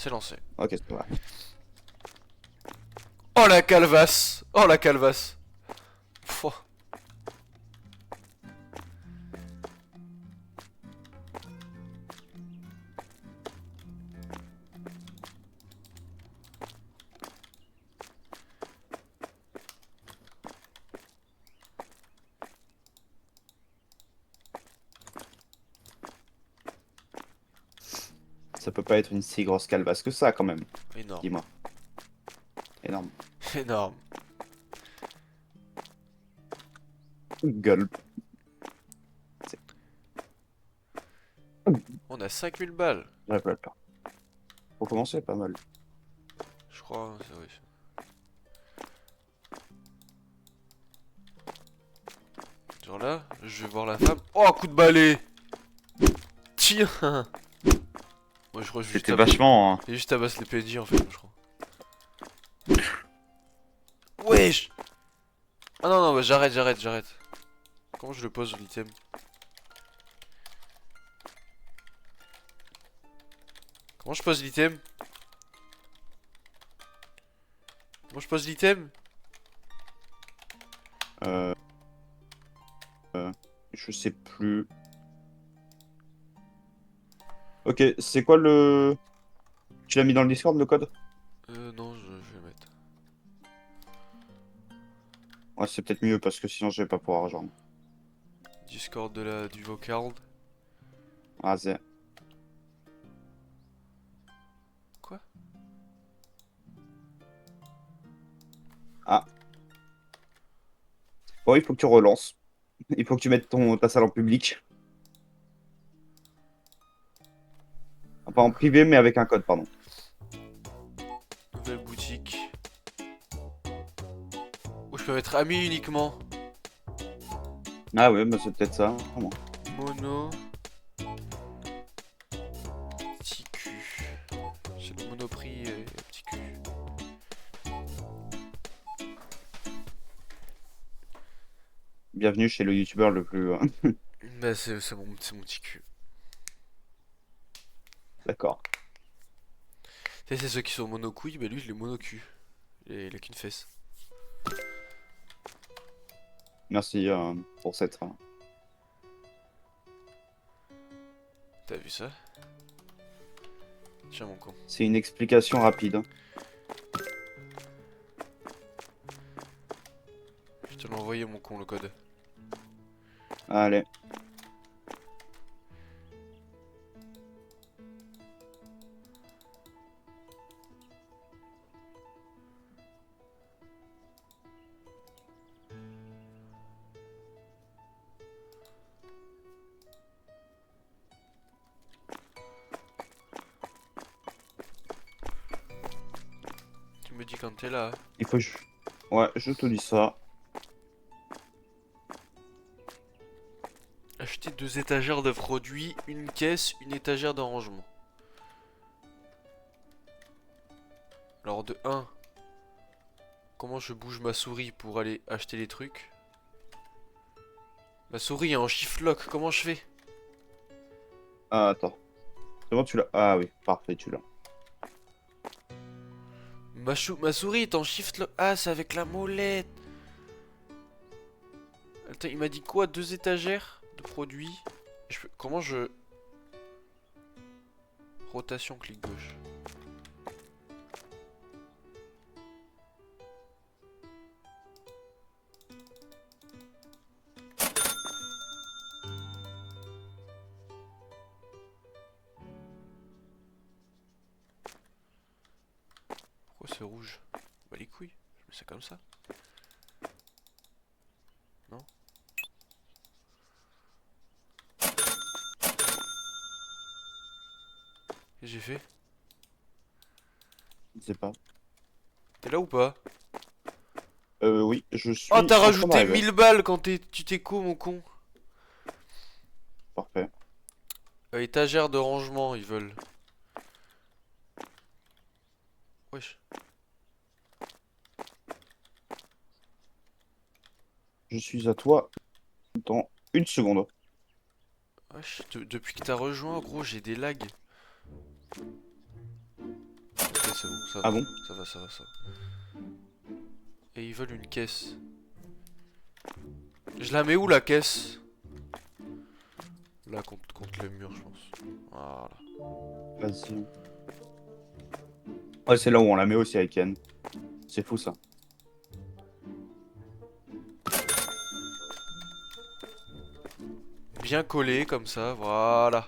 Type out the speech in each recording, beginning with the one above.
c'est lancé. Ok, c'est vrai. Oh la calvasse! Oh la calvasse! Pouah. Ça peut pas être une si grosse calvasse que ça, quand même. Énorme. Dis-moi. Énorme. Énorme. Gueule. On a 5000 balles. J'aurais pas le temps. Pour commencer, pas mal. Je crois, c'est vrai. Genre là, je vais voir la femme. Oh, coup de balai! Tiens! Moi je crois que C'était vachement... j'ai juste tabasse les PNJ en fait, je crois. Wesh! Ah non, non, bah j'arrête. Comment je le pose l'item? Comment je pose l'item? Comment je pose l'item? Euh... Je sais plus. Ok, c'est quoi le... Tu l'as mis dans le Discord, le code? Non, je vais le mettre. Ouais, c'est peut-être mieux, parce que sinon, je vais pas pouvoir rejoindre. Discord du vocal. Ah, c'est... Quoi? Ah. Bon, il faut que tu relances. Il faut que tu mettes ta salle en public. Ah, pas en privé, mais avec un code, pardon. Nouvelle boutique. Oh, je peux mettre ami uniquement. Ah ouais, bah c'est peut-être ça. Bon. Mono. Petit cul. C'est le monoprix et petit cul. Bienvenue chez le youtubeur le plus... Bah c'est mon petit cul. D'accord. Tu sais, c'est ceux qui sont monocouilles, bah lui je l'ai monocul. Il a qu'une fesse. Merci pour cette... T'as vu ça? Tiens mon con. C'est une explication rapide. Je te l'ai envoyé mon con le code. Allez. Tu me dis quand t'es là. Il faut... Ouais, je te dis ça. Acheter 2 étagères de produits, une caisse, une étagère de rangement. Alors de 1, comment je bouge ma souris pour aller acheter les trucs? Ma souris est en shift lock, comment je fais? Ah, attends. C'est bon, tu l'as... Ah oui, parfait, tu l'as. Ma souris est en shift lock. Ah, c'est avec la molette. Attends, il m'a dit quoi? 2 étagères de produits. Comment je... Rotation, clic gauche. Pourquoi c'est rouge? Bah les couilles, je mets ça comme ça. Non? Qu'est-ce que j'ai fait? Je sais pas. T'es là ou pas? Oui, je suis Oh, t'as en train rajouté d'arriver. 1000 balles quand tu t'es co, mon con. Parfait. Étagère de rangement, ils veulent. Wesh. Je suis à toi dans une seconde. Wesh, depuis que t'as rejoint, gros, j'ai des lags. c'est bon, ça va. Ah bon? Ça va, ça va, ça va. Et ils veulent une caisse. Je la mets où la caisse? Là, contre le mur, je pense. Voilà. Vas-y. Ouais, c'est là où on la met aussi avec Ken. C'est fou ça. Bien collé comme ça, voilà.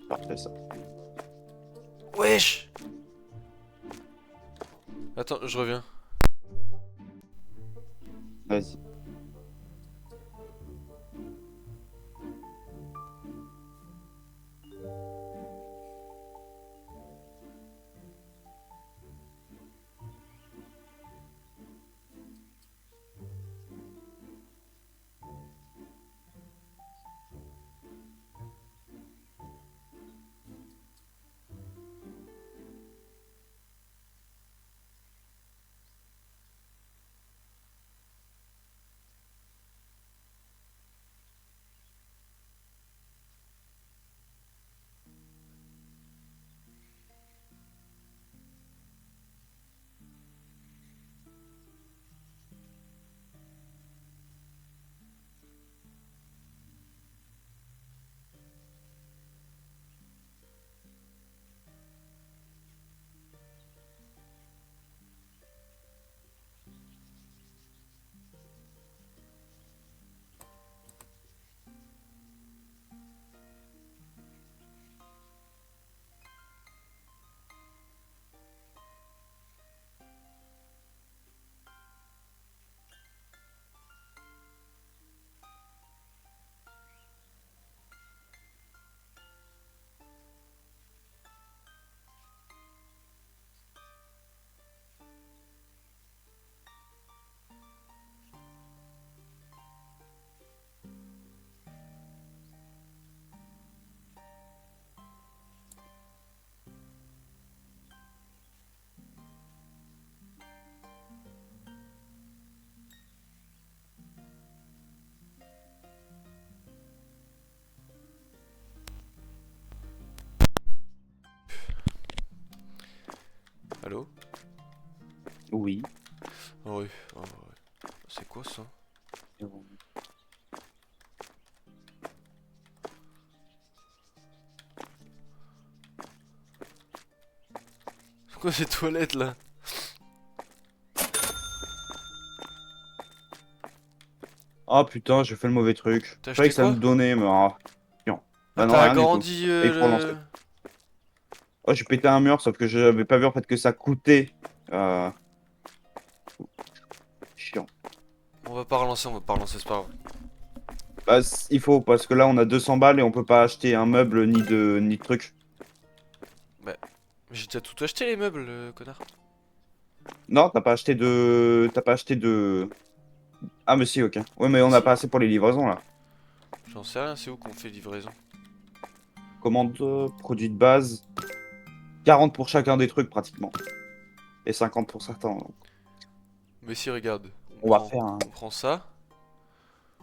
Parfait ça. Wesh! Attends, je reviens. Vas-y. Allô? Oui. Oh oui, oh, ouais. C'est quoi ça? C'est quoi ces toilettes là? Ah putain, j'ai fait le mauvais truc. T'as Je croyais acheté que ça quoi? me donnait, mais ah, non. Ah, Bah non, t'as rien du tout. agrandi Et il faut relancer. le... Oh, j'ai pété un mur, sauf que j'avais pas vu en fait que ça coûtait. Euh... Chiant. On va pas relancer, on va pas relancer, c'est pas grave. Bah, il faut, parce que là on a 200 balles et on peut pas acheter un meuble ni de truc. Bah, j'ai déjà tout acheté les meubles, connard. Non, t'as pas acheté de. T'as pas acheté de. Ah, mais si, ok. Ouais, mais on a Si, pas assez pour les livraisons là. j'en sais rien, c'est où qu'on fait livraison? Commande, produit de base. 40 pour chacun des trucs pratiquement. Et 50 pour certains. Donc, Mais si, regarde, on va faire un. on prend ça,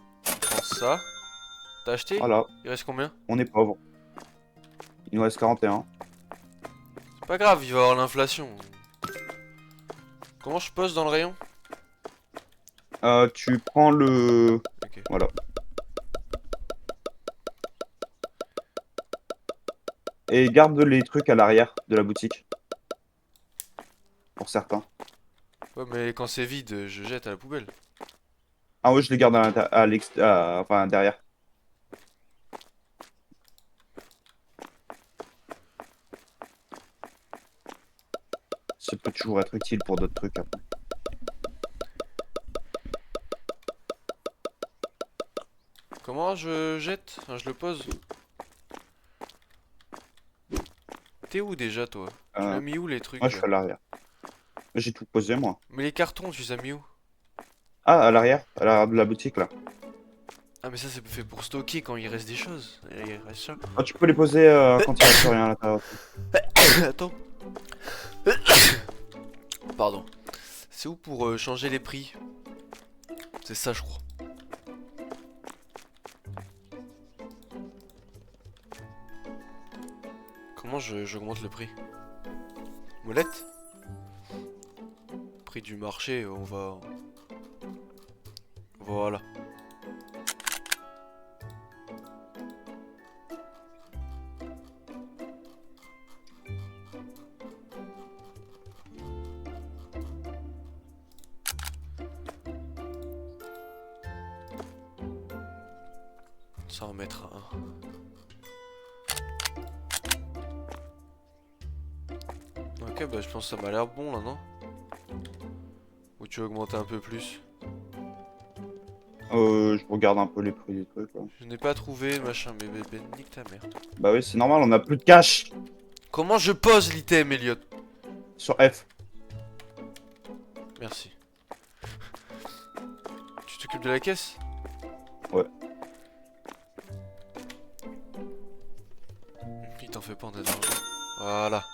on prend ça. T'as acheté? Voilà, Il reste combien? on est pauvre. Il nous reste 41. C'est pas grave, il va y avoir l'inflation. Comment je pose dans le rayon? Tu prends le. Ok. Voilà. Et garde les trucs à l'arrière de la boutique. Pour certains. Ouais, mais quand c'est vide, je jette à la poubelle. Ah ouais, je les garde enfin, derrière. Ça peut toujours être utile pour d'autres trucs après. Comment je jette? Enfin, je le pose. T'es où déjà, toi? Tu l'as Euh, mis où les Moi, trucs je là? suis à l'arrière. J'ai tout posé, moi. Mais les cartons, tu les as mis où? Ah, à l'arrière, à l'arrière de la boutique, là. Ah, mais ça, c'est fait pour stocker quand il reste des choses. Il reste ça. Ah, tu peux les poser quand il reste rien à l'intérieur. Attends. Pardon. C'est où pour changer les prix? C'est ça, je crois. Comment j'augmente le prix? Molette? Prix du marché, on va... Voilà. Ça en mettra un. Ok, bah je pense que ça m'a l'air bon là, non? Ou tu veux augmenter un peu plus? Je regarde un peu les prix des trucs, là. Je n'ai pas trouvé, machin, mais bébé, nique ta mère. Bah oui, c'est normal, on a plus de cash Comment je pose l'item, Elliot? sur F. Merci. Tu t'occupes de la caisse? Ouais. Il t'en fait pas, on a de l'argent. Voilà.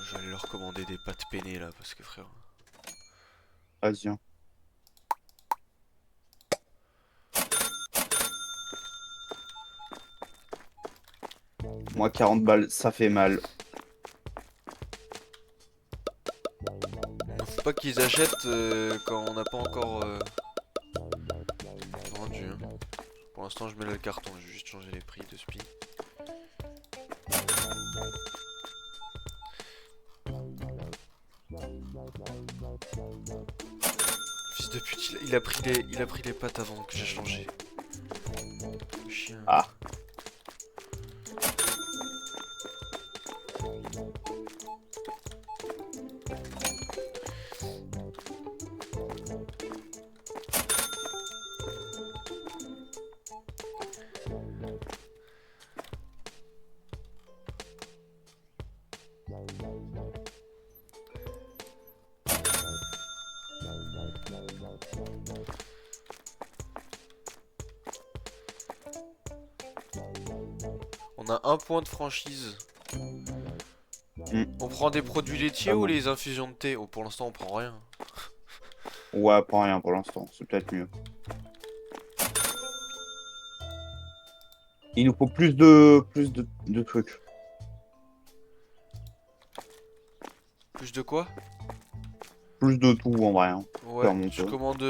Je vais aller leur commander des pâtes peinées là, parce que frère. Vas-y, hein. Moi, 40 balles, ça fait mal. Faut pas qu'ils achètent quand on n'a pas encore vendu. Hein. Pour l'instant, je mets là le carton, je vais juste changer les prix de spi. Fils de pute, il a pris les pâtes avant que j'ai changé. Le chien. Ah. On a un point de franchise. On prend des produits laitiers Ah ou bon. les infusions de thé? Oh, pour l'instant, on prend rien. Ouais, pas rien pour l'instant, c'est peut-être mieux. Il nous faut plus de trucs. Plus de quoi? Plus de tout en vrai, hein. Ouais, Faire mon je peu. commande.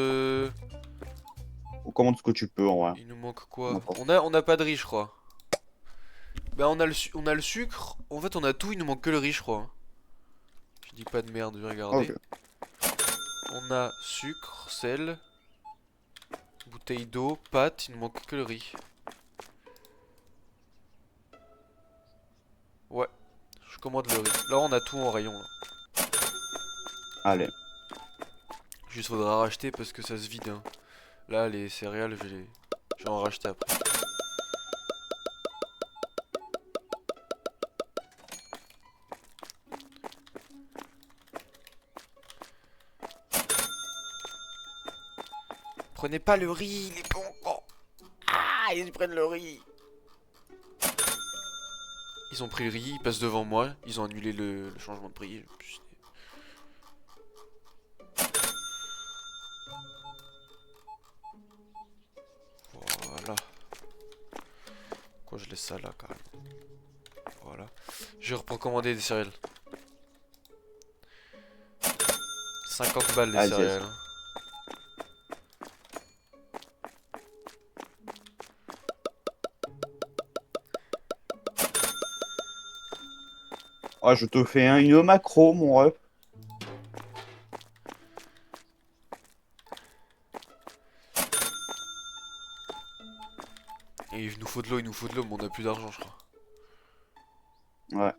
On commande ce que tu peux en vrai. Il nous manque quoi? N'importe. On a pas de riz, je crois. Bah, on a le sucre. En fait, on a tout, il nous manque que le riz, je crois. Hein. Je dis pas de merde, je vais regarder. Ok. On a sucre, sel, bouteille d'eau, pâte, il nous manque que le riz. Ouais, je commande le riz. Là, on a tout en rayon. Là. Allez. Juste faudra racheter parce que ça se vide. Hein. Là, les céréales, je vais en racheter après. Prenez pas le riz, il est pas encore. Ah, ils prennent le riz. Ils ont pris le riz, ils passent devant moi, ils ont annulé le changement de prix. Voilà. Pourquoi je laisse ça là carrément? Voilà. Je vais recommander des céréales. 50 balles les Vas-y, céréales. vas-y. Hein. Ah, je te fais une macro, mon ref. Et il nous faut de l'eau, mais on a plus d'argent je crois. Ouais.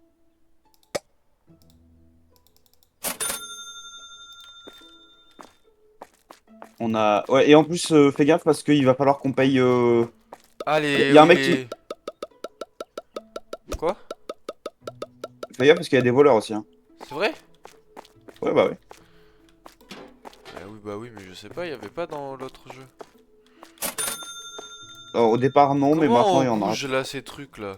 On a... Ouais, et en plus, fais gaffe parce qu'il va falloir qu'on paye... Allez, y a un oui, mec qui... mais... Quoi? Fais gaffe parce qu'il y a des voleurs aussi, hein. C'est vrai? Ouais, bah ouais. Bah oui, mais je sais pas, il y avait pas dans l'autre jeu. Alors, au départ, non, mais Comment maintenant, on il y en a. bouge là, ces trucs là?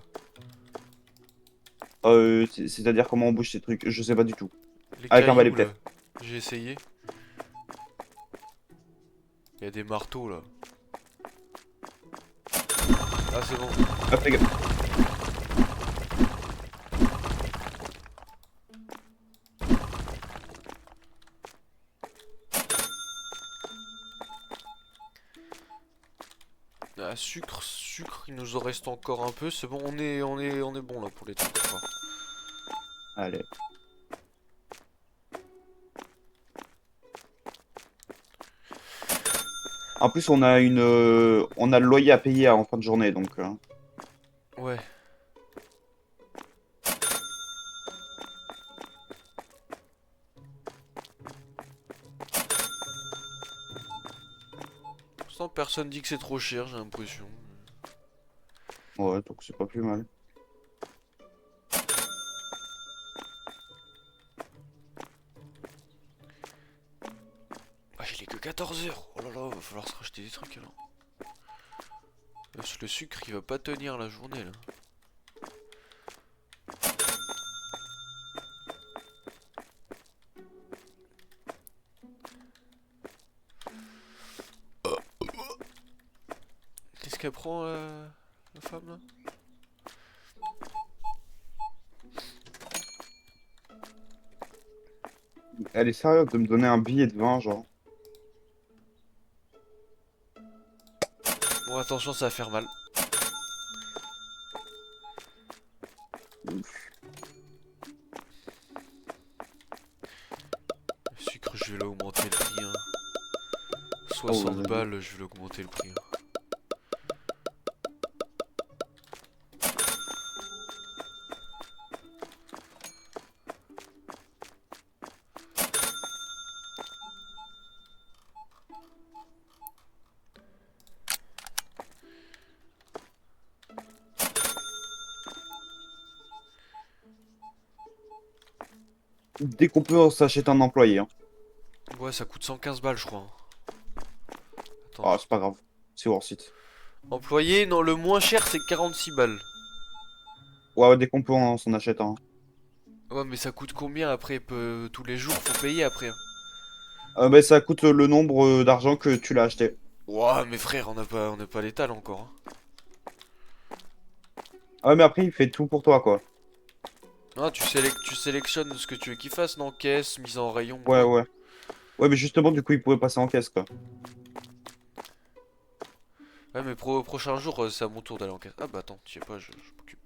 C'est-à-dire comment on bouge ces trucs, je sais pas du tout. Les Avec un balai cailloux là. peut-être. J'ai essayé. Il y a des marteaux là. Ah, c'est bon. Ah, fais gaffe. Ah, sucre, il nous en reste encore un peu. C'est bon, on est bon là pour les trucs, je crois. Allez. En plus, on a le loyer à payer en fin de journée, donc... Ouais. Pour l'instant, personne dit que c'est trop cher, j'ai l'impression. Ouais, donc c'est pas plus mal. Ah, il est que 14 heures. Oh là là, va falloir se racheter des trucs alors. Parce que le sucre, il va pas tenir la journée là. Qu'est-ce qu'elle prend, la femme là? Elle est sérieuse de me donner un billet de 20, genre. Bon, attention, ça va faire mal. Le sucre, je vais l'augmenter le prix, hein. Oh, 60 vas-y. balles, je vais l'augmenter le prix, hein. Dès qu'on peut, on s'achète un employé, hein. Ouais, ça coûte 115 balles, je crois, hein. Attends. Ah, c'est pas grave. C'est worth it. Employé, non, le moins cher, c'est 46 balles. Ouais, ouais, dès qu'on peut, on s'en achète un. Ouais, mais ça coûte combien après tous les jours, faut payer après, hein. Bah, ça coûte le nombre d'argent que tu l'as acheté. Ouah, mais frère, on n'est pas à l'étal encore, hein. Ah ouais, mais après, il fait tout pour toi, quoi. Ah, tu sélectionnes ce que tu veux qu'il fasse, non? Caisse, mise en rayon, Ouais, quoi. ouais. Ouais, mais justement, du coup, il pourrait passer en caisse, quoi. Ouais, mais prochain jour, c'est à mon tour d'aller en caisse. Ah bah attends, je sais pas, je m'occupe.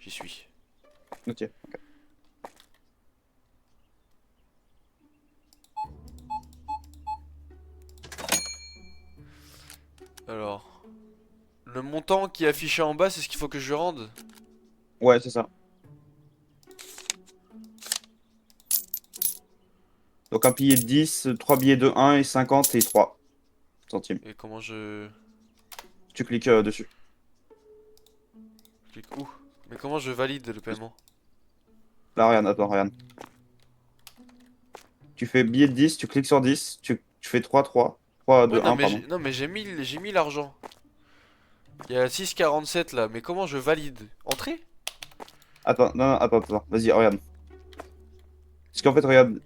J'y suis. Ok. Alors, le montant qui est affiché en bas, c'est ce qu'il faut que je rende? Ouais, c'est ça. Donc, un billet de 10, 3 billets de 1 et 50 et 3 centimes. Et comment je Tu cliques dessus. clique où? Mais comment je valide le paiement? Là, regarde, attends, regarde. Tu fais billet de 10, tu cliques sur 10, tu fais 3 Ouais, de un pardon. non, mais j'ai mis l'argent. Il y a 6,47 là, mais comment je valide? Entrée? Attends, non, non, attends, vas-y, regarde. Parce qu'en fait, regarde,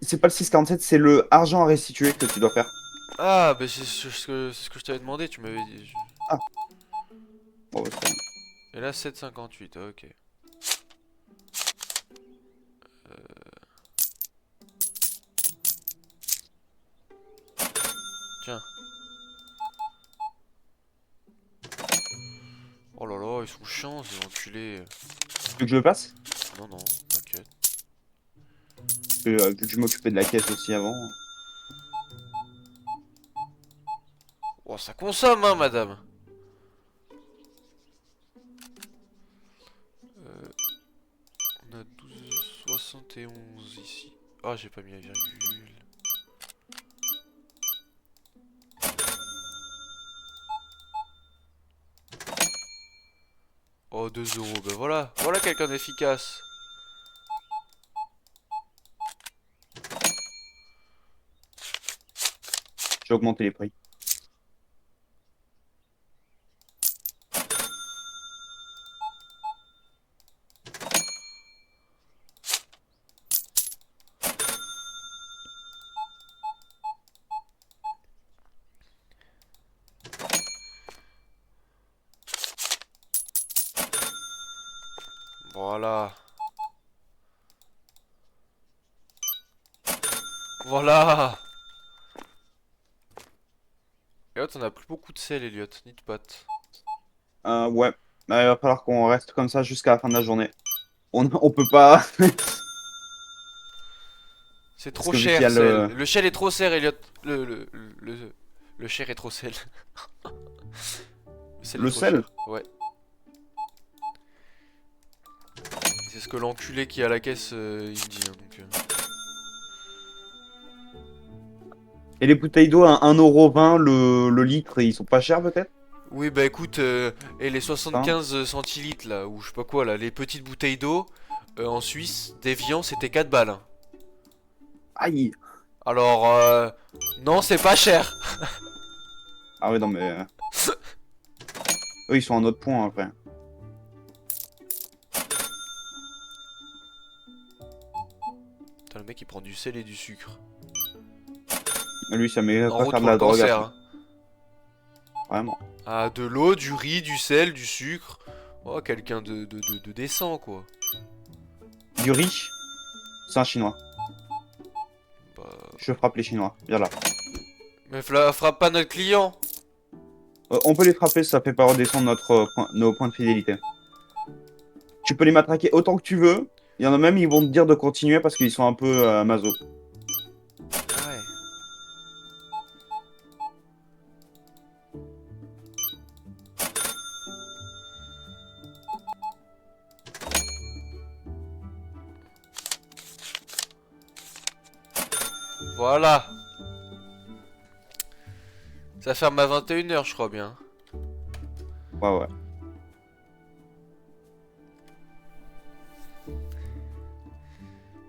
c'est pas le 6,47, c'est le argent à restituer que tu dois faire. Ah, bah c'est ce que je t'avais demandé, tu m'avais dit. Ah, bon, ouais, c'est pas grave. Et là, 7,58, ok. Tiens. Oh là là, ils sont chiants ces enculés. Tu veux que je le passe? Non, non, t'inquiète. Vu que je m'occupais de la caisse aussi avant. Oh, ça consomme, hein, madame. Euh, on a 12,71 ici. Ah, j'ai pas mis la virgule. Oh, 2 euros. Ben voilà. Voilà quelqu'un d'efficace. J'ai augmenté les prix. Voilà. Voilà. Elliot, on a plus beaucoup de sel, Elliot, ni de pâtes. Ouais. Bah, il va falloir qu'on reste comme ça jusqu'à la fin de la journée. On peut pas. C'est Parce trop que vu qu'il y cher, a sel. le. Le sel est trop cher, Elliot. Le cher est trop sel. Le sel est Le trop sel. cher. Ouais. C'est ce que l'enculé qui est à la caisse, il me dit. Hein, donc, Et les bouteilles d'eau à 1,20€ le litre, ils sont pas chers peut-être? Oui, bah écoute, et les Hein. 75 centilitres là, ou je sais pas quoi là, les petites bouteilles d'eau en Suisse, d'Evian, c'était 4 balles. Hein. Aïe! Alors, non, c'est pas cher. Ah ouais, non, mais. Eux, ils sont à un autre point après. Putain, le mec il prend du sel et du sucre. Lui, ça met En pas route faire de pour le la drogue cancer. après. Hein. Vraiment. Ah, de l'eau, du riz, du sel, du sucre. Oh, quelqu'un de décent quoi. Du riz, c'est un chinois. Bah... Je frappe les chinois. Viens là. Mais frappe pas notre client. On peut les frapper, ça fait pas redescendre nos points de fidélité. Tu peux les matraquer autant que tu veux. Il y en a même, ils vont te dire de continuer parce qu'ils sont un peu maso. Ah ouais. Voilà. Ça ferme à 21h je crois bien. Ouais, ouais.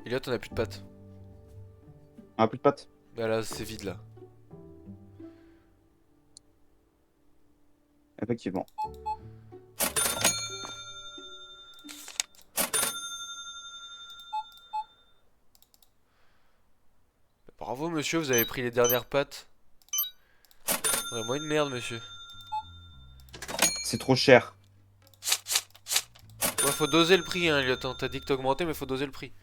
Elliot, on a plus de pâtes. Un plus de pâtes. Bah là, c'est vide là. Effectivement. Bravo monsieur, vous avez pris les dernières pâtes. Vraiment une merde monsieur. C'est trop cher. Ouais, faut doser le prix hein Elliot, hein. T'as dit que t'augmentais mais faut doser le prix.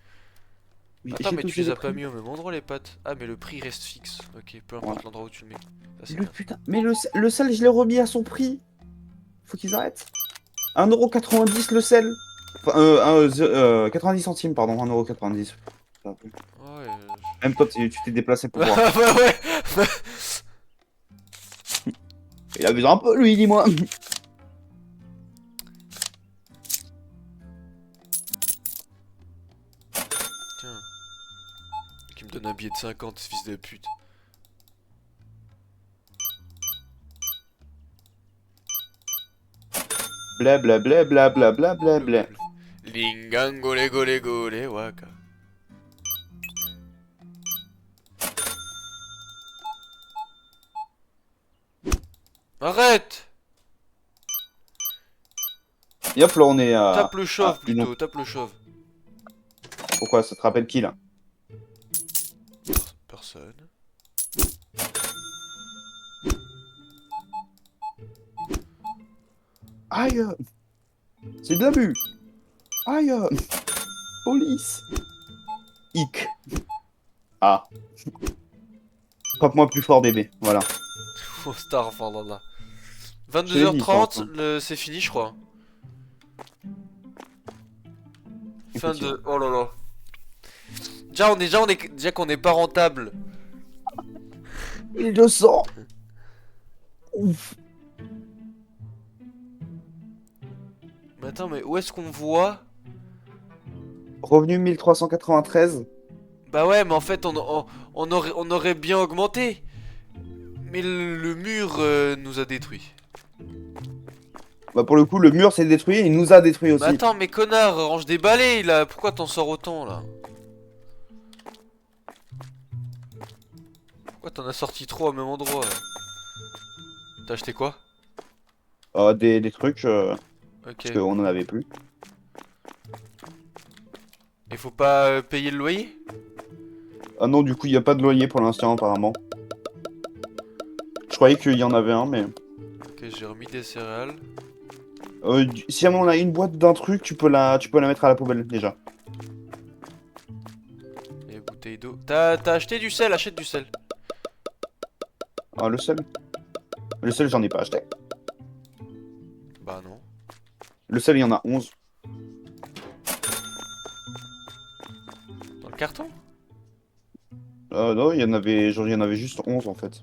Oui, Attends j'ai mais tu touché les les as pas prix. mis au même endroit les pâtes. Ah mais le prix reste fixe. Ok, peu importe Voilà. l'endroit où tu le mets. Ça c'est Le bien. putain. Mais le sel, je l'ai remis à son prix. Faut qu'ils arrêtent. 1,90€ le sel. Enfin, 90 centimes, pardon. 1,90€. Ouais. Même toi, tu t'es déplacé pour voir. Bah ouais. Il abuse un peu, lui, dis-moi. Tiens. Qui me donne un billet de 50, ce fils de pute. Bla bla bla bla bla bla bla bla. Lingango lego lego le waka. Arrête! Et hop, là, on est à. Tape le chauve plutôt, tape le chauve. Pourquoi? Ça te rappelle qui, là? Personne. Aïe! C'est de l'abus! Aïe! Police! Hic! Ah. Frappe-moi plus fort, bébé. Voilà. Oh, star, enfin là là. Je l'ai dit, 22h30, Corentin. c'est fini, je crois. Fin Effectivement. de. Oh là là. Déjà qu'on est pas rentable. 1200! Ouf! Mais attends, mais où est-ce qu'on voit? Revenu 1393. Bah ouais, mais en fait, on aurait bien augmenté. Mais le mur nous a détruit. Bah pour le coup, le mur s'est détruit, il nous a détruit Mais aussi. attends, mais connard, range des balais là. Pourquoi t'en sors autant là? Pourquoi t'en as sorti trop au même endroit là? T'as acheté quoi? Des trucs, Ok. parce qu'on en avait plus. Il faut pas payer le loyer? Ah non, du coup, il n'y a pas de loyer pour l'instant, apparemment. Je croyais qu'il y en avait un, mais... Ok, j'ai remis des céréales. Si jamais on a une boîte d'un truc, tu peux la mettre à la poubelle, déjà. Et bouteille d'eau. T'as acheté du sel? Achète du sel. Ah, le sel? Le sel, j'en ai pas acheté. Bah non. Le sel, il y en a 11. Dans le carton? Non, il y en avait, genre, il y en avait juste 11, en fait.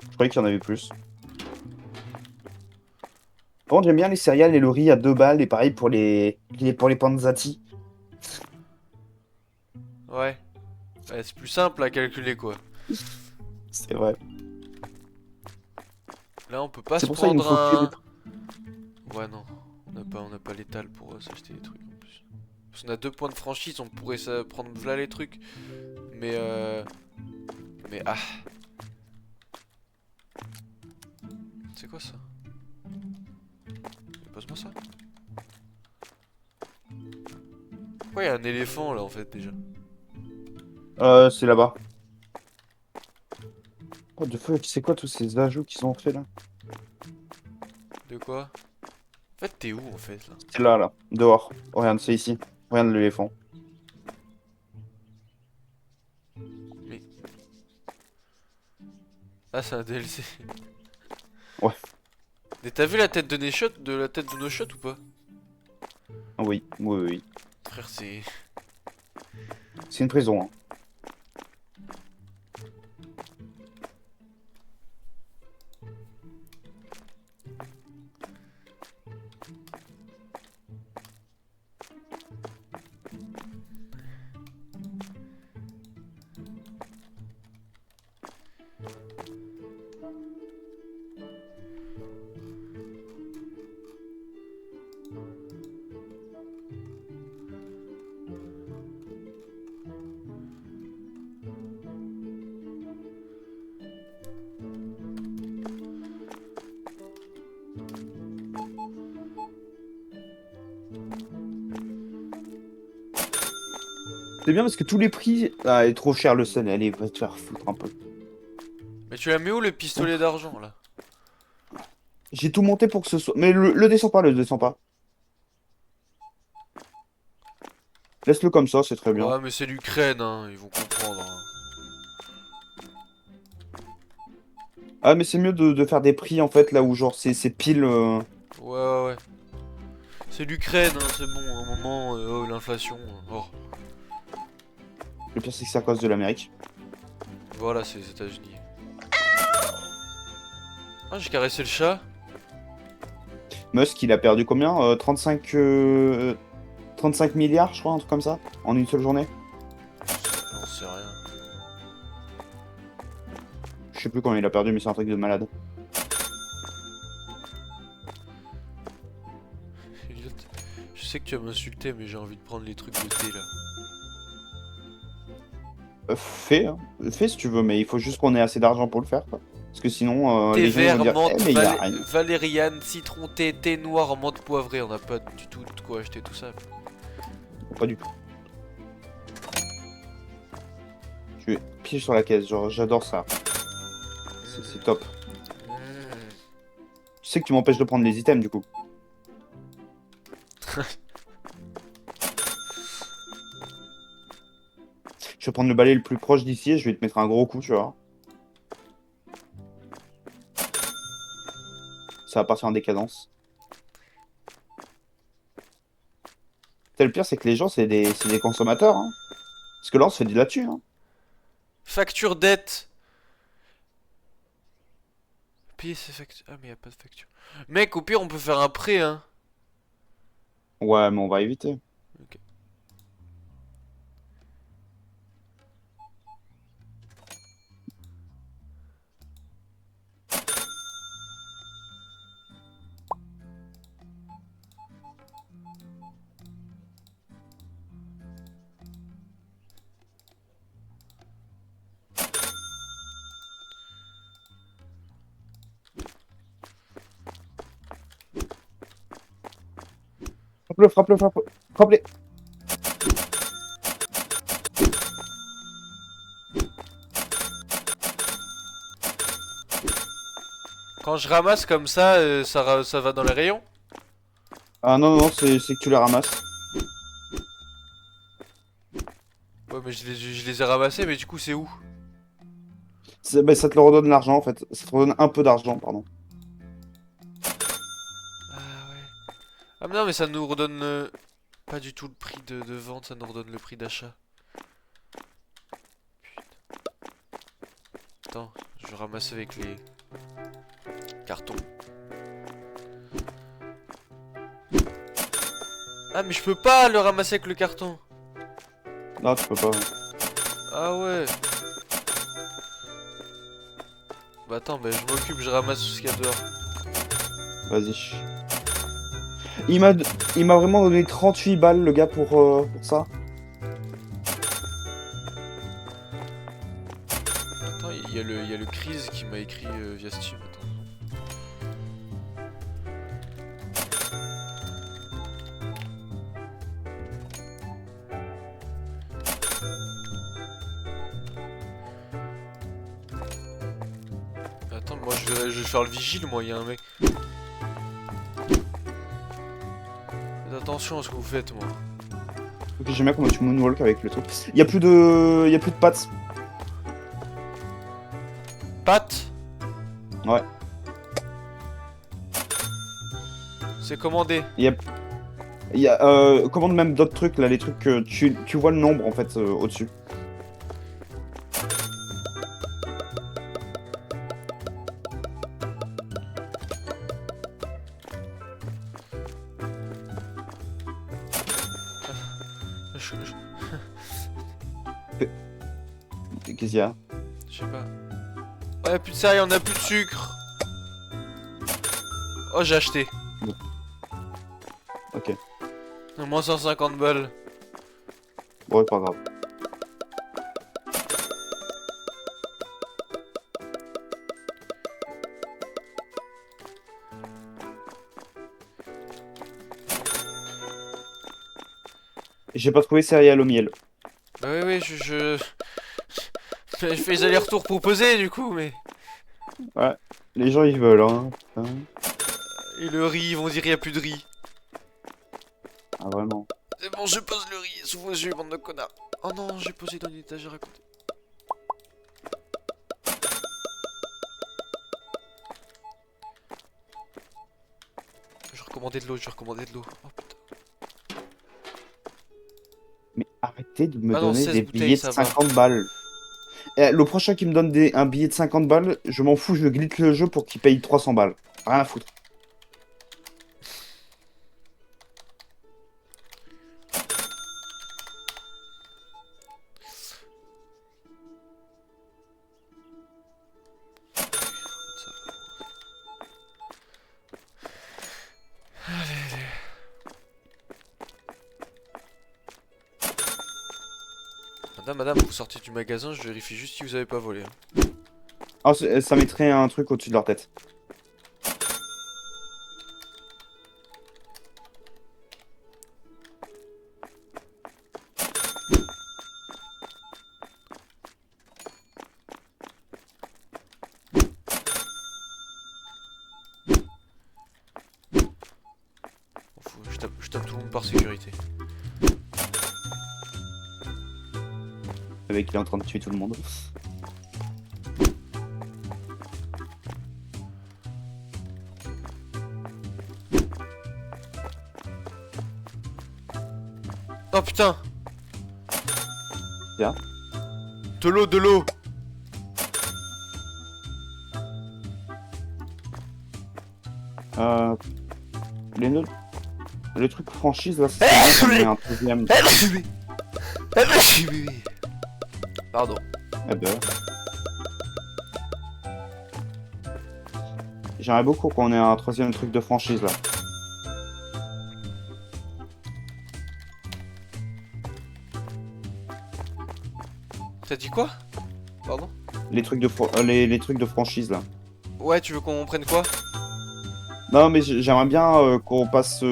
Je croyais qu'il y en avait plus. Par contre, j'aime bien les céréales et le riz à 2 balles, et pareil pour les panzati. Ouais. Ouais, c'est plus simple à calculer quoi. C'est vrai. Là, on peut pas C'est se pour ça qu'il nous prendre faut que des un. trucs. Ouais, non. On n'a pas l'étal pour s'acheter des trucs en plus. Parce qu'on a 2 points de franchise, on pourrait prendre v'là les trucs. Mais Mais ah. C'est quoi ça? Pose-moi ça. Pourquoi il y a un éléphant là en fait déjà? C'est là-bas. Oh, de feu, c'est quoi tous ces ajouts qu'ils ont fait là? De quoi? En fait, t'es où en fait là? C'est là, là, dehors. Oh, regarde, c'est ici. Regarde l'éléphant. Mais. Ah, c'est un DLC. Ouais, Mais t'as vu la tête de Neshot, de la tête de Noshot ou pas? oui, oui, oui. Frère, c'est. C'est une prison, hein. C'est bien parce que tous les prix. Ah, elle est trop cher le sel, allez, va te faire foutre un peu. Mais tu l'as mis où le pistolet d'argent là? J'ai tout monté pour que ce soit. Mais le descends pas, le descends pas. Laisse-le comme ça, c'est très bien. Ouais, mais c'est l'Ukraine, hein, ils vont comprendre. Hein. Ah, mais c'est mieux de faire des prix en fait là où genre c'est pile. Ouais, ouais, ouais. C'est l'Ukraine, hein, c'est bon, à un moment, oh, l'inflation. Oh, Le pire c'est que c'est à cause de l'Amérique. voilà, c'est les États-Unis. Ah, j'ai caressé le chat. Musk, il a perdu combien? 35 milliards, je crois, un truc comme ça, en une seule journée. J'en sais rien. Je sais plus combien il a perdu, mais c'est un truc de malade. Elliot, je sais que tu vas m'insulter, mais j'ai envie de prendre les trucs de thé là. Fais, hein. Fais si tu veux, mais il faut juste qu'on ait assez d'argent pour le faire, quoi. Parce que sinon, Thé les gens ils vont vert, dire, menthe, eh, mais il y a rien. valériane, citron thé, thé noir, menthe poivrée. On n'a pas du tout de quoi acheter tout ça. Pas du tout. Tu piges sur la caisse, genre, j'adore ça. C'est top. Tu sais que tu m'empêches de prendre les items, du coup. Je vais prendre le balai le plus proche d'ici et je vais te mettre un gros coup, tu vois. Ça va partir en décadence. Le pire, c'est que les gens, c'est des consommateurs, hein. Parce que là, on se fait de là-dessus, hein. Facture dette. Payer ses factures. Ah, mais y a pas de facture. Mec, au pire, on peut faire un prêt, hein. Ouais, mais on va éviter. Ok. Frappe-le, frappe-le, frappe-le. Frappe-les. Quand je ramasse comme ça, ça va dans les rayons? Ah non, non, non, c'est que tu les ramasses. Ouais, mais je les ai ramassés, mais du coup, c'est où? Bah, ça te le redonne l'argent en fait. Ça te redonne un peu d'argent, pardon. Ah ouais. Ah mais non, mais ça nous redonne pas du tout le prix de vente, ça nous redonne le prix d'achat. Attends, je vais ramasser avec les cartons. Ah mais je peux pas le ramasser avec le carton. Non, tu peux pas. Ah ouais. Bah attends, bah je m'occupe, je ramasse tout ce qu'il y a dehors. Vas-y. Il m'a il m'a vraiment donné 38 balles, le gars, pour ça. Attends, il y a le Chris qui m'a écrit via Steam. Attends. Attends, moi je vais faire le vigile, moi, il y a un mec. Faites attention à ce que vous faites, moi. Ok, j'aime bien comment tu moonwalk avec le truc. Il y a plus de pattes. Pat? Ouais. C'est commandé. Il y a commande même d'autres trucs là, les trucs que tu vois le nombre en fait au-dessus. Qu'est-ce qu'il y a? Je sais pas. Oh, y'a plus de céréales, on a plus de sucre. Oh, j'ai acheté. Ok. Au moins 150 balles. Bon, pas grave. J'ai pas trouvé céréales au miel. Bah oui, oui, je fais les allers-retours pour poser du coup, mais... Ouais. Les gens ils veulent hein. Putain. Et le riz, ils vont dire qu'il y a plus de riz. Ah vraiment. C'est bon, je pose le riz sous vos yeux, bande de connards. Oh non, j'ai posé dans une étagère à côté. Je vais recommander de l'eau, je vais recommander de l'eau. Oh putain. Mais arrêtez de me Ah non, donner 16 des bouteilles, billets de ça va. 50 balles. Et le prochain qui me donne un billet de 50 balles, je m'en fous, je glitch le jeu pour qu'il paye 300 balles. Rien à foutre. Madame, vous sortez du magasin, je vérifie juste si vous avez pas volé. Hein. Ah, ça mettrait un truc au-dessus de leur tête. Je tape tout le monde par sécurité. Le mec il est en train de tuer tout le monde. Oh putain! Tiens. De l'eau, de l'eau! Les nœuds... Les trucs franchise là, c'est bon, j'en ai un troisième. Pardon. Eh ben. J'aimerais beaucoup qu'on ait un troisième truc de franchise là. T'as dit quoi? Pardon? Les trucs les trucs de franchise là. Ouais, tu veux qu'on prenne quoi? Non mais j'aimerais bien qu'on passe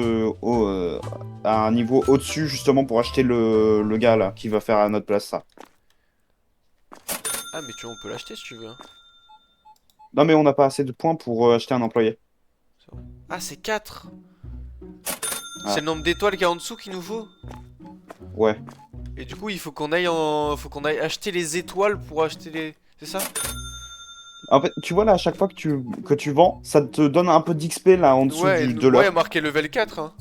à un niveau au-dessus, justement, pour acheter le gars, là, qui va faire à notre place ça. Ah, mais tu vois, on peut l'acheter si tu veux. Hein. Non, mais on n'a pas assez de points pour acheter un employé. C'est vrai. Ah, c'est 4. C'est Ah, le nombre d'étoiles qu'il y a en dessous qu'il nous faut. ouais. Et du coup, il faut qu'on aille faut qu'on aille acheter les étoiles pour acheter les. C'est ça? En fait, tu vois, là, à chaque fois que tu vends, ça te donne un peu d'XP, là, en dessous Ouais, de moi, il y a l'heure. marqué level 4. Hein.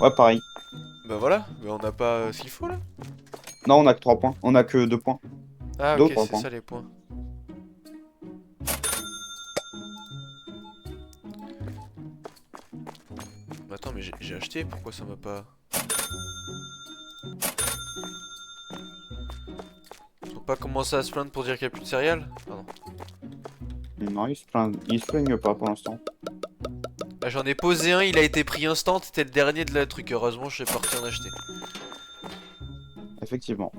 Ouais, pareil. Bah voilà, mais on n'a pas ce qu'il faut là. Non, on a que 3 points. On a que 2 points. Ah, 2 ou ok, 3 c'est points. ça les points. Mais attends, mais j'ai acheté, pourquoi ça m'a pas. Ils ont pas commencé à se plaindre pour dire qu'il y a plus de céréales? Pardon. Non, ils se plaignent pas pour l'instant. Bah, j'en ai posé un, il a été pris instant, c'était le dernier de la truc. Heureusement, je suis parti en acheter. Effectivement.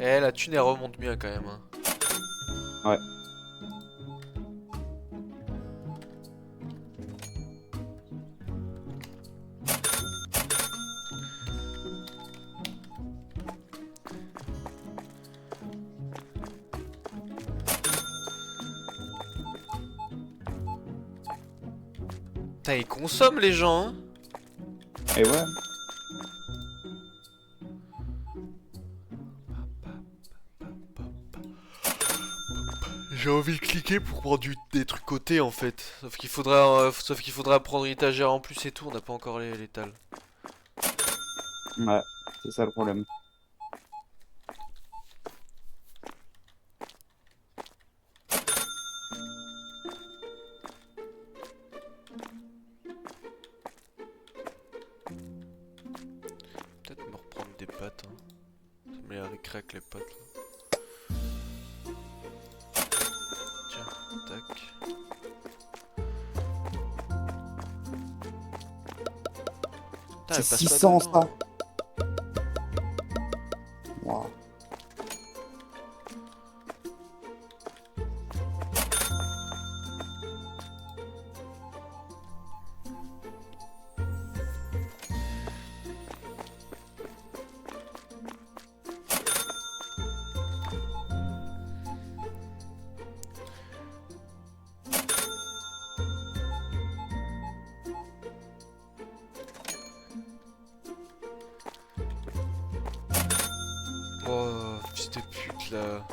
Eh, la thune elle remonte bien quand même. Hein. Ouais. Putain, ils consomment les gens, hein. Et ouais. J'ai envie de cliquer pour prendre des trucs cotés en fait. Sauf qu'il faudra prendre une étagère en plus et tout. On n'a pas encore l'étal. Ouais. C'est ça le problème. Peut-être me reprendre des pâtes. Hein. Ça me les récraque les pâtes. Là. Tiens, tac. Putain, C'est elle passe pas 600 dedans. ça. Wow. Oh, fils de pute là.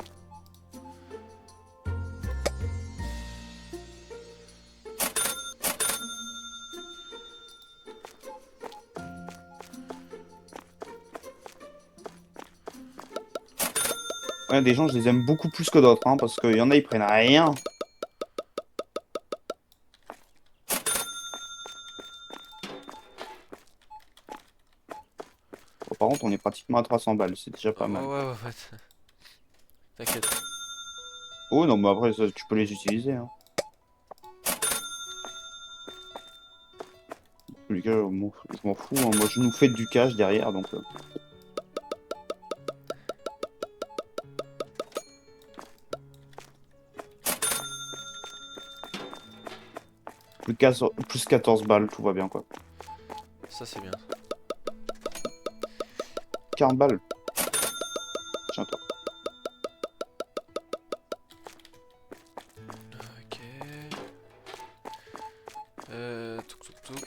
Ouais, des gens, je les aime beaucoup plus que d'autres, hein, parce qu'il y en a, ils prennent rien. Bon, par contre, on est pratiquement à 300 balles, c'est déjà Ouais, pas mal. ouais, ouais, ouais. T'inquiète. Oh non, mais après, ça, tu peux les utiliser. Hein. Dans tous les cas, je m'en fous. Hein. Moi, je nous fais du cash derrière, donc... plus 14 balles, tout va bien, quoi. Ça c'est bien. 40 balles. Tiens, toi. Ok. Touk touk touk.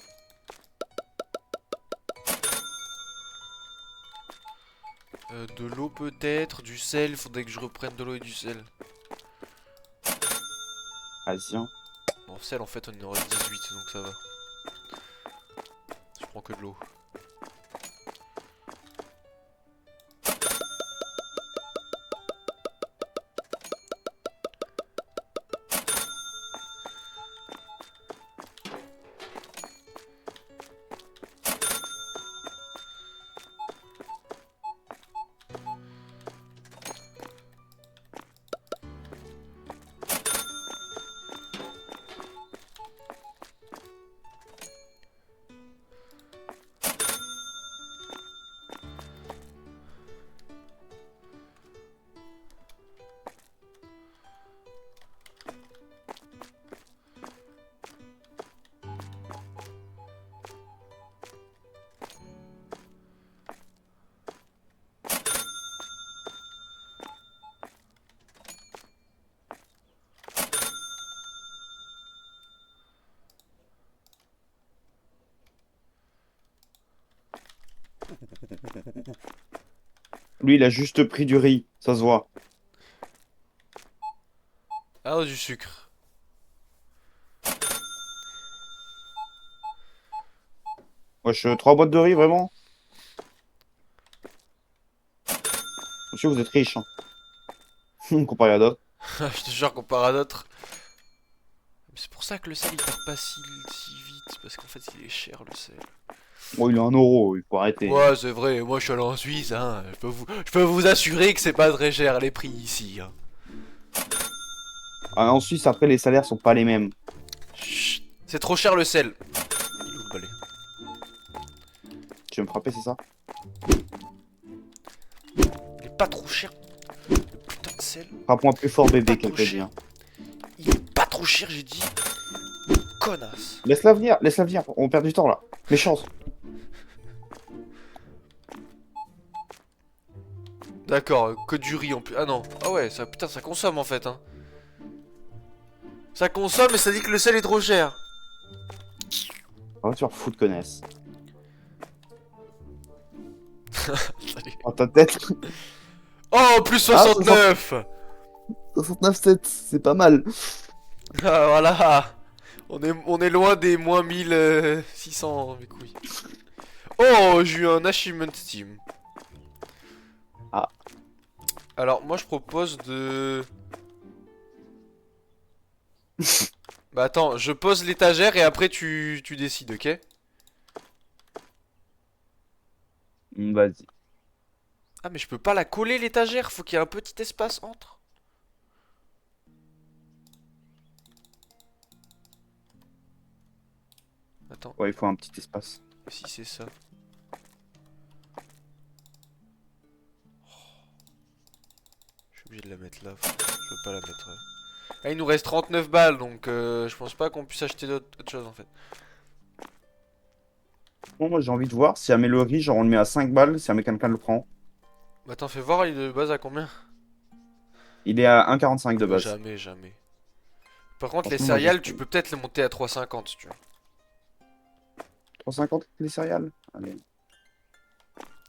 De l'eau peut-être, du sel, il faudrait que je reprenne de l'eau et du sel. Vas-y, hein. Bon, sel en fait on en reste 18 donc ça va. Je prends que de l'eau. Lui, il a juste pris du riz, ça se voit. Ah, du sucre. Wesh, 3 boîtes de riz, vraiment? Monsieur, vous êtes riche, hein. Comparé à d'autres. Je te jure, comparé à d'autres. C'est pour ça que le sel il part pas si vite. Parce qu'en fait, il est cher le sel. Oh, il a 1 euro, il faut arrêter. Ouais, c'est vrai, moi je suis allé en Suisse, hein. Je peux vous assurer que c'est pas très cher les prix ici, hein. Ah, en Suisse, après, les salaires sont pas les mêmes. Chut. C'est trop cher le sel. Il est où le balai? Tu veux me frapper, c'est ça? Il est pas trop cher. Le putain de sel. Frappe-moi plus fort, Pas bébé, trop qu'elle peut cher. dire. Il est pas trop cher, j'ai dit. Connasse. Laisse-la venir, on perd du temps là. Méchance. D'accord, que du riz en plus. Ah non. Ah ouais, ça putain, ça consomme en fait, hein. Ça consomme et ça dit que le sel est trop cher. On va te faire foutre, connaisse. Salut. Oh, ta tête. Oh, plus 69. 69,7, c'est pas mal. Ah voilà. On est loin des moins 1600, mes couilles. Oh, j'ai eu un achievement Steam. Ah. Alors, moi je propose de... Bah attends, je pose l'étagère et après tu décides, ok? Vas-y. Ah mais je peux pas la coller l'étagère, faut qu'il y ait un petit espace entre. Attends, Ouais, il faut un petit espace. si c'est ça. Je suis obligé de la mettre là, je peux pas la mettre... Ah, il nous reste 39 balles, donc je pense pas qu'on puisse acheter autre chose en fait. Bon, moi j'ai envie de voir si elle met le riz, genre on le met à 5 balles, si jamais quelqu'un le prend. Bah attends, fais voir, il est de base à combien? Il est à 1,45 de base. Jamais, jamais. Par contre, les Franchement, moi, céréales, tu peux peut-être les monter à 3,50 si tu veux. 3,50 les céréales? Allez.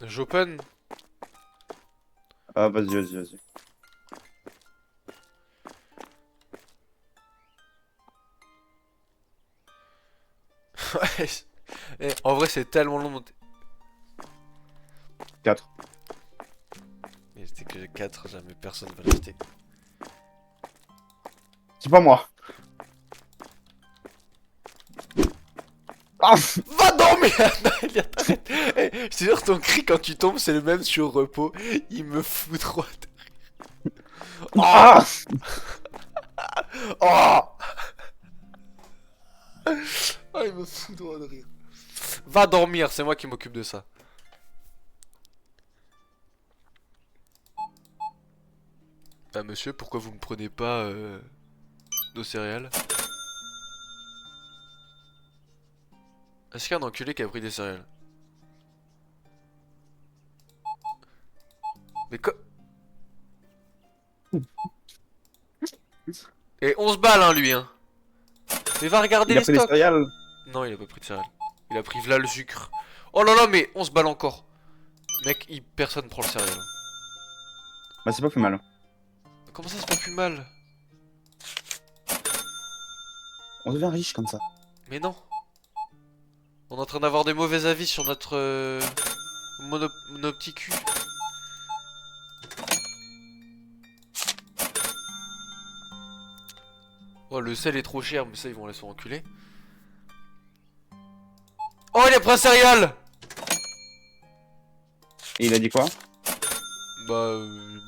J'open. Ah, vas-y. Ouais. En vrai, c'est tellement long de monter. 4. Mais c'était que j'ai 4, jamais personne va l'acheter. C'est pas moi. Ah, Va dormir! Non, t'arrête. Je te jure, ton cri quand tu tombes, c'est le même sur repos. Il me fout droit de rire. ah Oh! Oh, il me fout droit de rire. Va dormir, c'est moi qui m'occupe de ça. Ah monsieur, pourquoi vous me prenez pas nos céréales? Est-ce qu'il y a un enculé qui a pris des céréales? Mais quoi? Et 11 balles hein lui hein. Mais va regarder Il a les pris les stocks. céréales. Non, il a pas pris de céréales. Il a pris v'là le sucre. Oh là là, mais 11 balles encore. Mec, personne prend le céréal. Bah, c'est pas plus mal. Comment ça, c'est pas plus mal? On devient riche comme ça. Mais non. On est en train d'avoir des mauvais avis sur notre monoptique. Oh, le sel est trop cher, mais ça, ils vont laisser enculer. Oh, il a pris un céréal! Et il a dit quoi? Bah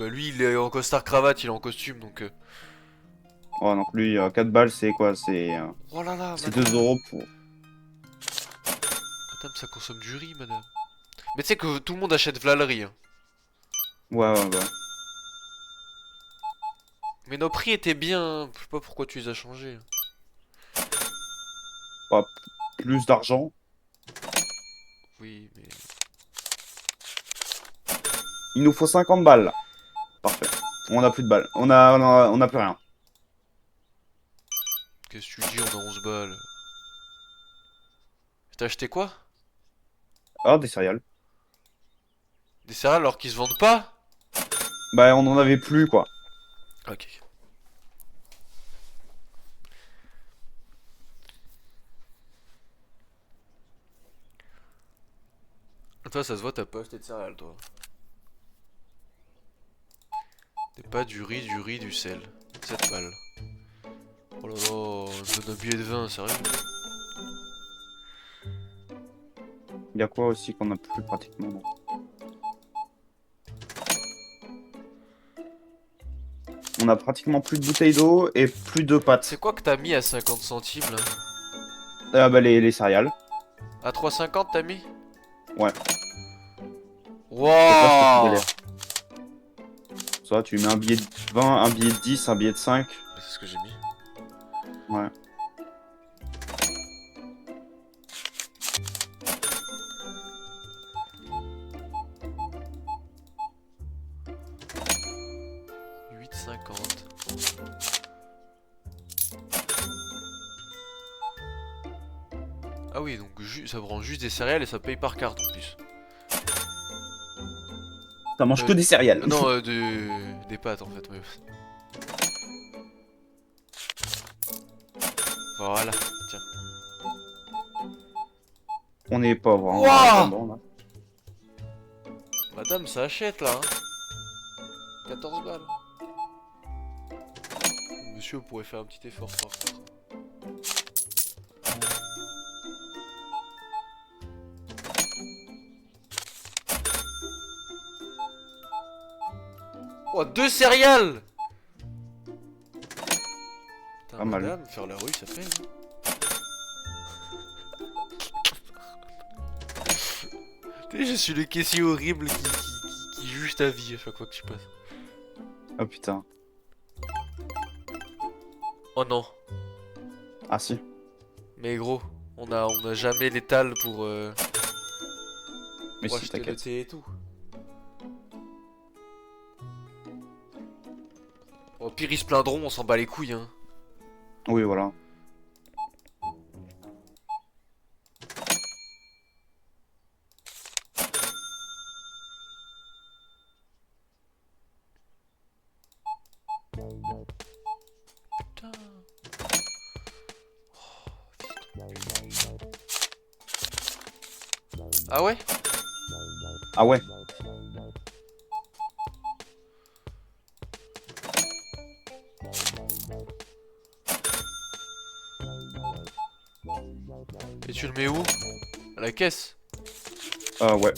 lui, il est en costard cravate, il est en costume, donc... Oh, donc lui, 4 balles, c'est quoi? Oh là là, C'est madame. 2 euros pour. Madame, ça consomme du riz, madame. Mais tu sais que tout le monde achète v'là le riz, hein. Ouais. Mais nos prix étaient bien, hein. Je sais pas pourquoi tu les as changés. Pas plus d'argent. Oui, mais... Il nous faut 50 balles là. Parfait. On a plus de balles. On a plus rien. Qu'est-ce que tu dis, on a 11 balles. T'as acheté quoi? Ah, des céréales. Des céréales alors qu'ils se vendent pas? Bah, on en avait plus, quoi. Ok. Toi, ça se voit, t'as pas acheté de céréales, toi. Des pâtes, du riz, du sel. 7 balles. Oh là là, on donne un billet de vin, sérieux? Il y a quoi aussi qu'on a plus pratiquement, non. On a pratiquement plus de bouteilles d'eau et plus de C'est pâtes. quoi que t'as mis à 50 centimes là? Ah bah les céréales. À 3,50 t'as mis? Ouais. Pour ça, c'était plus Wouah! galère. Ça, tu mets un billet de 20, un billet de 10, un billet de 5. C'est ce que j'ai mis. Ouais. Huit cinquante. Ah oui, donc ça prend juste des céréales et ça paye par carte en plus. Ça mange que des céréales. Non, des pâtes en fait. Voilà, tiens. On est pauvre, hein, en Wouah! attendant, là. Madame, ça achète là, hein. 14 balles. Monsieur, vous pourrez faire un petit effort par contre. Oh, 2 céréales! Putain, Pas mal. madame, faire la rue, ça paye. Hein. Tu sais, je suis le caissier horrible qui juge ta vie à chaque fois que tu passes. Oh putain. Oh non. Ah si. Mais gros, on a jamais l'étal Mais pour si, acheter le t'inquiète. thé et tout. Au pire, ils se plaindront, on s'en bat les couilles, hein. Oui, voilà. Putain. Ah ouais? Ah ouais. Et tu le mets où? À la caisse? Ouais.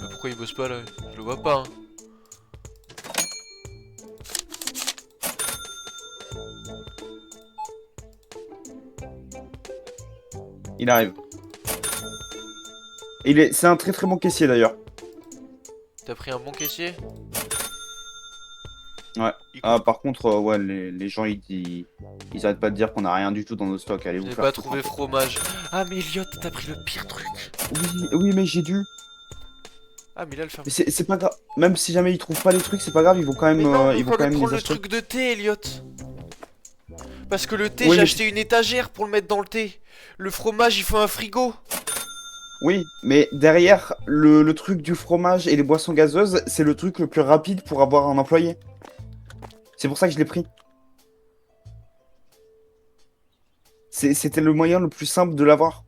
Mais pourquoi il bosse pas là? Je le vois pas, hein. Il arrive. C'est un très très bon caissier d'ailleurs. T'as pris un bon caissier? Ouais. Il Ah, coûte- par contre, ouais, les gens ils arrêtent pas de dire qu'on a rien du tout dans nos stocks. Allez Je vous n'ai faire pas foutre trouvé un peu. fromage. Ah mais Elliot, t'as pris le pire truc. Oui, oui, mais j'ai dû. Ah mais là le ferme. Mais c'est pas grave. Même si jamais ils trouvent pas les trucs, c'est pas grave. Mais non, mais Ils il vont quand fallait même prendre les le acheter. truc de thé, Elliot. Parce que le thé, Oui, j'ai mais acheté une étagère pour le mettre dans le thé. Le fromage, il faut un frigo. oui, mais derrière le truc du fromage et les boissons gazeuses, c'est le truc le plus rapide pour avoir un employé. C'est pour ça que je l'ai pris. C'était le moyen le plus simple de l'avoir.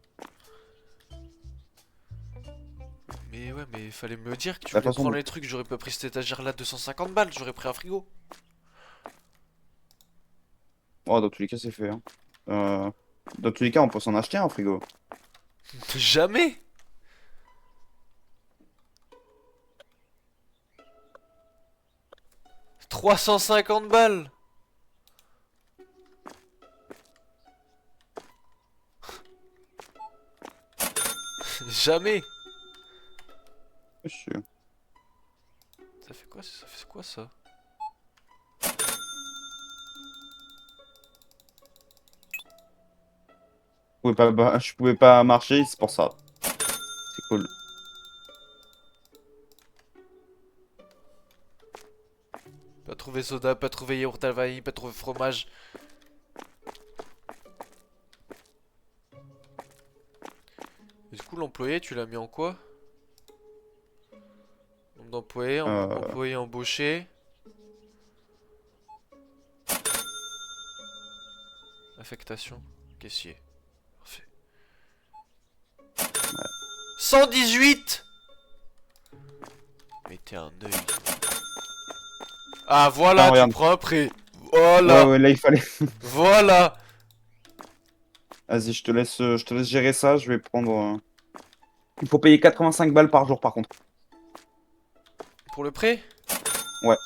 Mais ouais, mais il fallait me dire que tu La voulais façon prendre dont... les trucs. J'aurais pas pris cette étagère là 250 balles, j'aurais pris un frigo. Oh, dans tous les cas, c'est fait, hein. Euh, Dans tous les cas, on peut s'en acheter un frigo. Jamais. 350 balles. Jamais. Monsieur. Ça fait quoi ça? Fait quoi ça? Je pouvais pas marcher, c'est pour ça. C'est cool. Pas trouvé soda, pas trouvé yaourt à la vanille, pas trouvé fromage. Et du coup, l'employé, tu l'as mis en quoi? d'employés, employés embauchés. Affectation, caissier. Parfait. 118. Mettez un œil. Ah voilà, Ah, tu regarde. prends un prêt. Voilà, Ouais, là il fallait. voilà. Vas-y, je te laisse gérer ça. Je vais prendre. Il faut payer 85 balles par jour par contre. Pour le prêt? Ouais.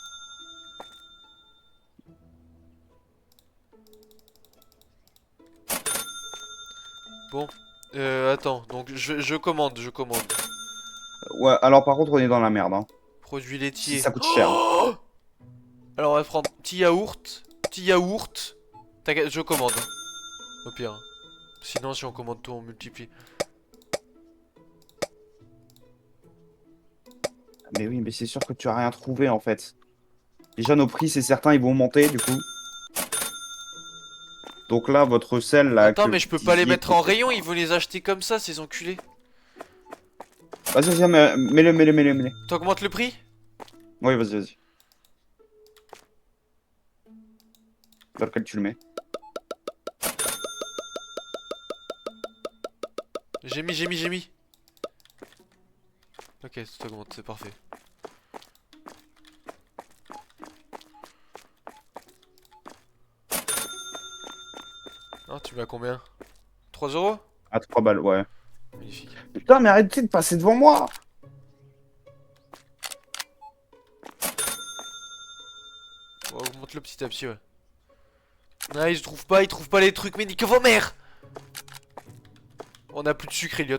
Bon. Attends, donc je commande, je commande. Ouais, alors par contre, on est dans la merde. Hein. Produit Si laitier. ça coûte cher. Oh, alors on va prendre petit yaourt. Petit yaourt. Je commande. Au pire. Sinon, si on commande tout, on multiplie. Mais oui, mais c'est sûr que tu as rien trouvé en fait. Déjà, nos prix, c'est certain, ils vont monter du coup. Donc là, votre sel là Attends, que mais vous je peux pas les disiez, mettre en rayon, ils vont les acheter comme ça, ces enculés. Vas-y, vas-y, mets-le. T'augmentes le prix? Oui, vas-y. Dans lequel tu le mets. J'ai mis. Ok, tout augmente, c'est parfait. Ah, tu mets à combien? 3 euros? À 3 balles, ouais. Magnifique. Putain, mais arrêtez de passer devant moi! On augmente le petit à petit, ouais. Ah, ils trouvent pas les trucs, mais nique vos mères! On a plus de sucre, Elliot.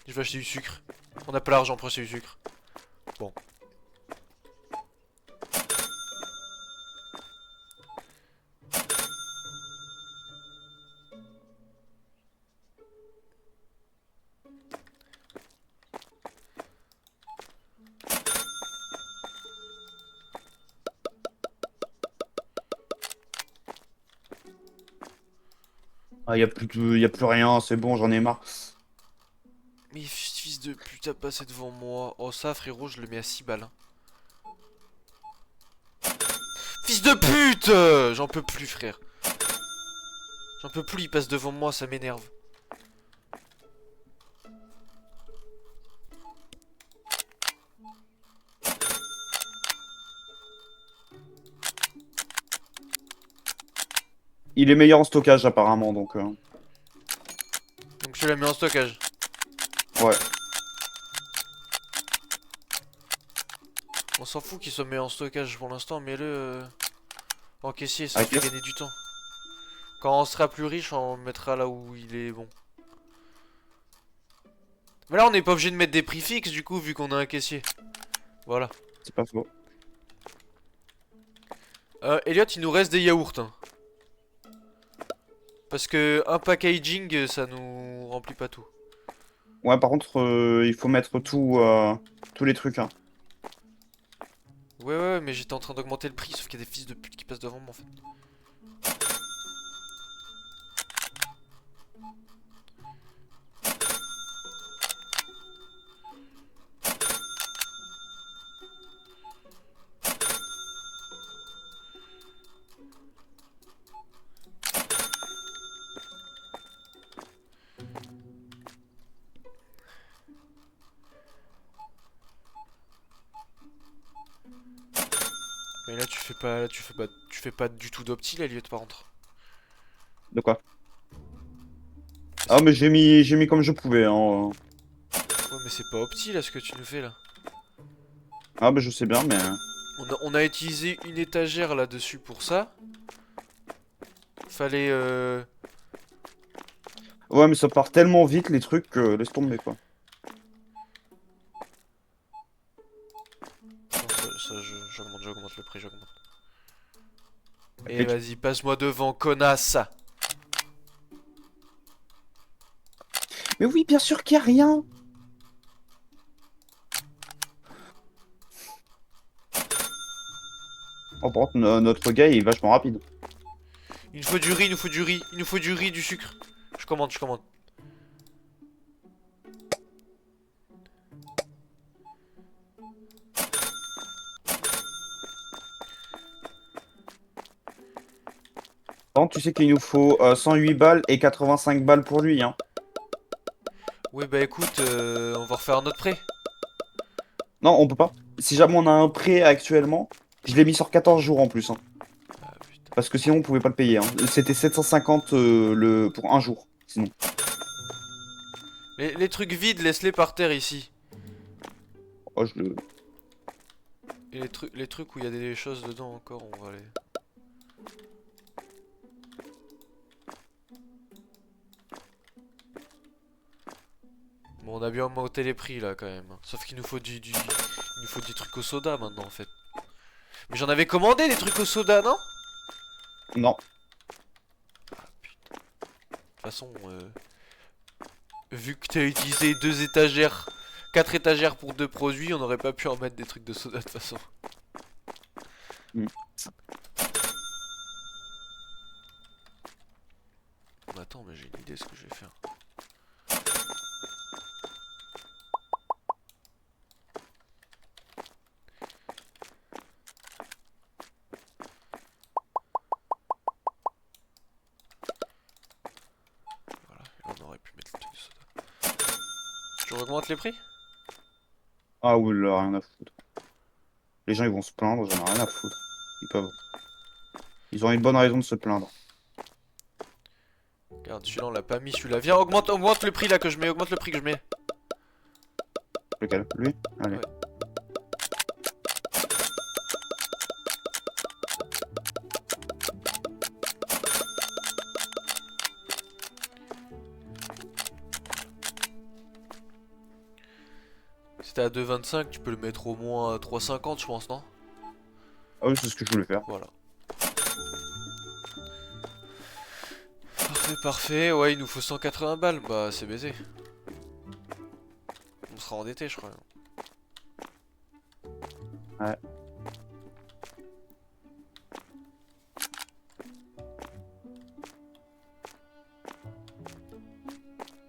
Je vais acheter du sucre. On a pas l'argent pour acheter du sucre. Bon. Ah, y a plus rien, c'est bon, j'en ai marre. Mais fils de pute à passer devant moi. Oh ça frérot je le mets à 6 balles. Hein. Fils de pute. J'en peux plus frère. J'en peux plus, il passe devant moi, ça m'énerve. Il est meilleur en stockage apparemment, donc... Donc je l'ai mis en stockage. Ouais. On s'en fout qu'il soit mis en stockage pour l'instant, mais le en caissier, ça Ah, fait gagner du temps. Quand on sera plus riche, on le mettra là où il est bon. Mais là, on n'est pas obligé de mettre des prix fixes du coup, vu qu'on a un caissier. Voilà. C'est pas faux. Elliot, il nous reste des yaourts. Hein. Parce que un packaging, ça nous remplit pas tout. Ouais, par contre, il faut mettre tous les trucs. Hein. Ouais, mais j'étais en train d'augmenter le prix, sauf qu'il y a des fils de pute qui passent devant moi en fait. Mais là tu fais pas du tout d'opti là, Elliot par contre. De quoi? Ah, mais j'ai mis comme je pouvais. Hein. Ouais mais c'est pas opti là ce que tu nous fais là. Ah, bah je sais bien, mais... On a utilisé une étagère là-dessus pour ça. Fallait Ouais, mais ça part tellement vite les trucs que laisse tomber quoi. non, j'augmente le prix, j'augmente. Et vas-y, passe-moi devant, connasse. Mais oui, bien sûr qu'il y a rien. Oh, par contre, notre gars il est vachement rapide. Il nous faut du riz, il nous faut du riz, du sucre. Je commande. Par contre, tu sais qu'il nous faut 108 balles et 85 balles pour lui, hein. Oui, bah écoute, on va refaire notre prêt. Non, on peut pas. Si jamais on a un prêt actuellement, je l'ai mis sur 14 jours en plus, hein. Ah putain. Parce que sinon, on pouvait pas le payer, hein. C'était 750 pour un jour, sinon. Les trucs vides, laisse-les par terre ici. Oh, je le... Et les trucs où il y a des choses dedans encore, on va les... Bon, on a bien augmenté les prix là quand même. Sauf qu'il nous faut il nous faut des trucs au soda maintenant en fait. Mais j'en avais commandé des trucs au soda, non? Non. Ah putain. De toute façon, vu que t'as utilisé 2 étagères, 4 étagères pour 2 produits, on aurait pas pu en mettre des trucs de soda de toute façon. Mm. Attends, mais j'ai une idée de ce que je vais faire. Voilà, et là, on aurait pu mettre le truc de soda. Tu augmentes les prix? Ah oui, là, rien à foutre. Les gens, ils vont se plaindre, j'en ai rien à foutre. Ils peuvent. Ils ont une bonne raison de se plaindre. Regarde, celui-là on l'a pas mis, celui-là. Viens, augmente le prix là que je mets, augmente le prix que je mets. Lequel? Lui? Allez. Ouais. Si t'es à 2,25, tu peux le mettre au moins à 3,50 je pense, non? Ah oui, c'est ce que je voulais faire. Voilà. Parfait, parfait. Ouais, il nous faut 180 balles. Bah, c'est baisé. On sera endetté, je crois. Ouais.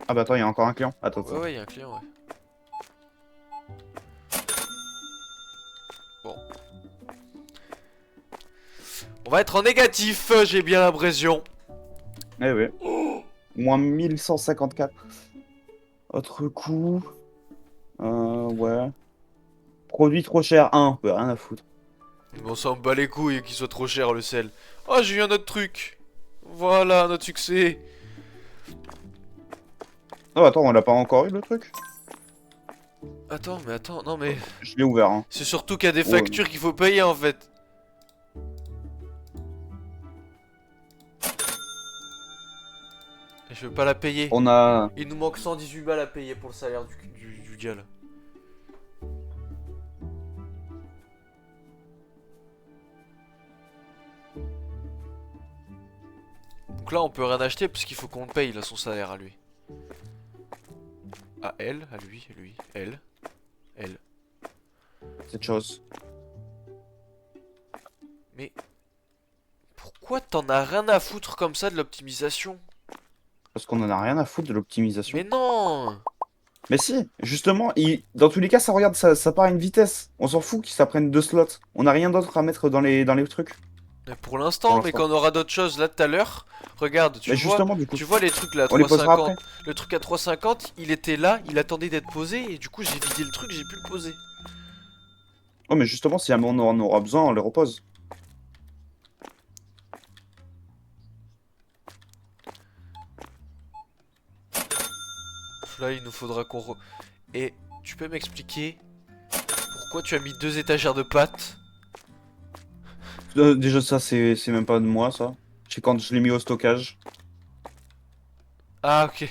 Ah bah attends, il y a encore un client. Attends, Ouais, attends. ouais, il y a un client, ouais. Bon. On va être en négatif, j'ai bien l'impression. Eh oui. Moins 1154. Autre coup. Ouais. Produit trop cher. 1. Ouais, rien à foutre. On s'en bat les couilles qu'il soit trop cher le sel. Oh, j'ai eu un autre truc. Voilà, notre succès. Non, attends, on l'a pas encore eu le truc? Attends, mais attends, non mais... Je l'ai ouvert, hein. C'est surtout qu'il y a des Ouais. factures qu'il faut payer en fait. Et je veux pas la payer. On a. Il nous manque 118 balles à payer pour le salaire du gars là. Donc là on peut rien acheter parce qu'il faut qu'on le paye là son salaire à lui. À elle, à lui, elle, elle. Cette chose. Mais pourquoi t'en as rien à foutre comme ça de l'optimisation? Parce qu'on en a rien à foutre de l'optimisation. Mais non! Mais si, justement, dans tous les cas, ça regarde, ça part à une vitesse. On s'en fout qu'ils ça prenne 2 slots. On n'a rien d'autre à mettre dans les trucs. Mais pour Pour l'instant, mais l'instant. quand on aura d'autres choses là tout à l'heure, regarde, Mais justement, du coup, tu vois les trucs là à on les posera 3,50. après. Le truc à 3,50, il était là, il attendait d'être posé et du coup j'ai vidé le truc, j'ai pu le poser. Oh, mais justement, si jamais on en aura besoin, on les repose. Là, il nous faudra qu'on Et tu peux m'expliquer pourquoi tu as mis 2 étagères de pâtes? Déjà, ça, c'est même pas de moi, ça. C'est quand je l'ai mis au stockage. Ah ok.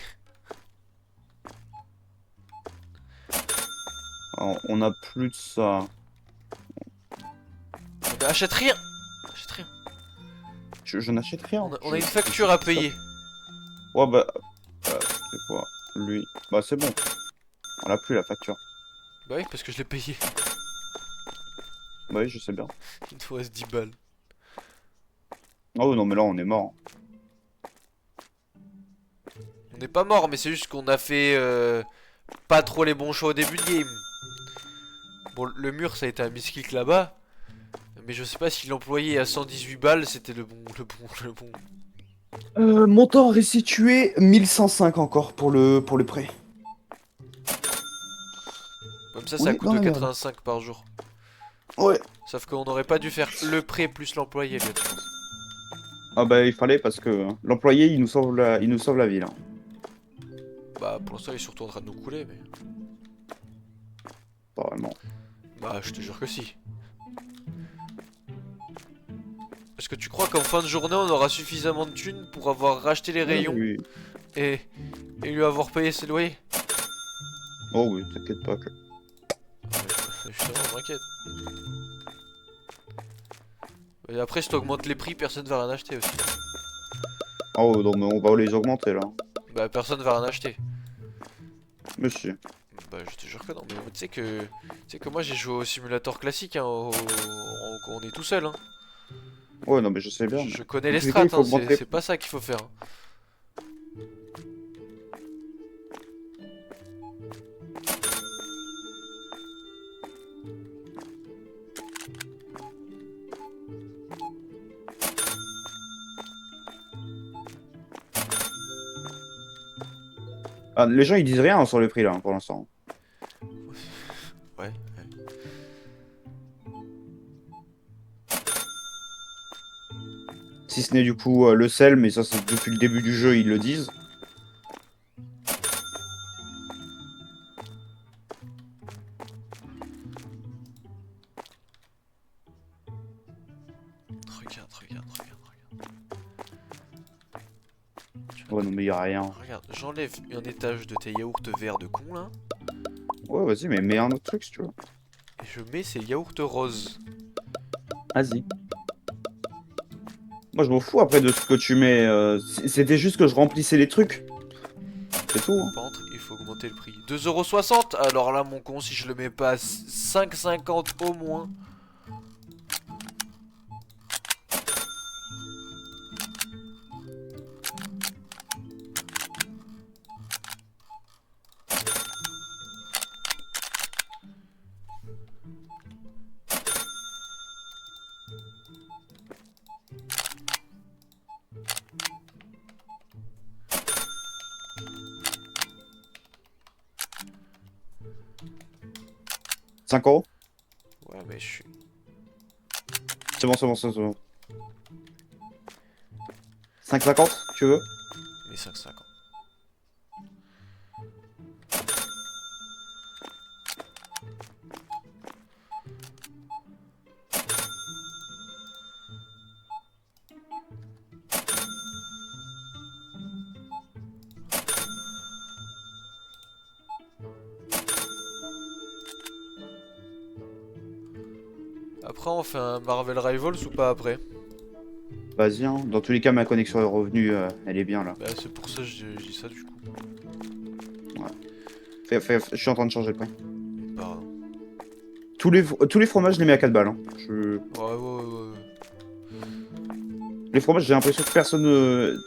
On a plus de ça. Bah, achète rien. Achète rien. Je n'achète rien. On a une facture à payer. Ouais, bah. C'est quoi? Lui. Bah, c'est bon. On l'a plus, la facture. Bah oui, parce que je l'ai payé. Bah oui, je sais bien. Il nous reste 10 balles. Oh non, mais là, on est mort. On n'est pas mort, mais c'est juste qu'on a fait pas trop les bons choix au début de game. Bon, le mur, ça a été un misclick là-bas. Mais je sais pas si l'employé à 118 balles, c'était le bon. Montant restitué 1105 encore pour le prêt. Comme ça On est coûte dans la merde. 85 par jour. Ouais. Sauf qu'on n'aurait pas dû faire le prêt plus l'employé, lui. Ah bah il fallait parce que l'employé il nous sauve la vie là. Bah, pour l'instant, il est surtout en train de nous couler, mais. Pas vraiment. Bah, je te jure que si. Est-ce que tu crois qu'en fin de journée, on aura suffisamment de thunes pour avoir racheté les Ouais, rayons oui. et, et lui avoir payé ses loyers? Oh oui, t'inquiète pas que. Justement, je m'inquiète. Et après, si t'augmentes les prix, personne va rien acheter aussi. Oh non mais on va les augmenter là. Bah, personne va rien acheter. Monsieur. Bah, je te jure que non. Mais tu sais que moi, j'ai joué au simulator classique, hein, quand on est tout seul, hein. Ouais non mais je sais bien. Je connais Dans les tous les cas, strats, il faut hein, augmenter. c'est pas ça qu'il faut faire, hein. Ah, les gens ils disent rien hein, sur les prix là pour l'instant. Ouais. Si ce n'est du coup le sel, mais ça c'est depuis le début du jeu ils le disent. Regarde. Ouais non mais y a rien. Regarde, j'enlève un étage de tes yaourts verts de con là, Ouais vas-y mais mets un autre truc si tu veux. et je mets ces yaourts roses. Vas-y. Moi je m'en fous après de ce que tu mets. C'était juste que je remplissais les trucs. C'est tout. Hein. Par contre, il faut augmenter le prix. 2,60 €. Alors là, mon con, si je le mets pas à 5,50 € au moins. Cinq euros. Ouais, mais je suis. C'est bon. 5,50 tu veux? Mais 5,50. Après, on fait un Marvel Rivals ou pas après? Vas-y, hein. Dans tous les cas, ma connexion est revenue, elle est bien là. Bah, c'est pour ça que je dis ça du coup. Je suis en train de changer le prix. Pardon. Tous les fromages, je les mets à 4 balles. Hein. Ouais. Les fromages, j'ai l'impression que personne.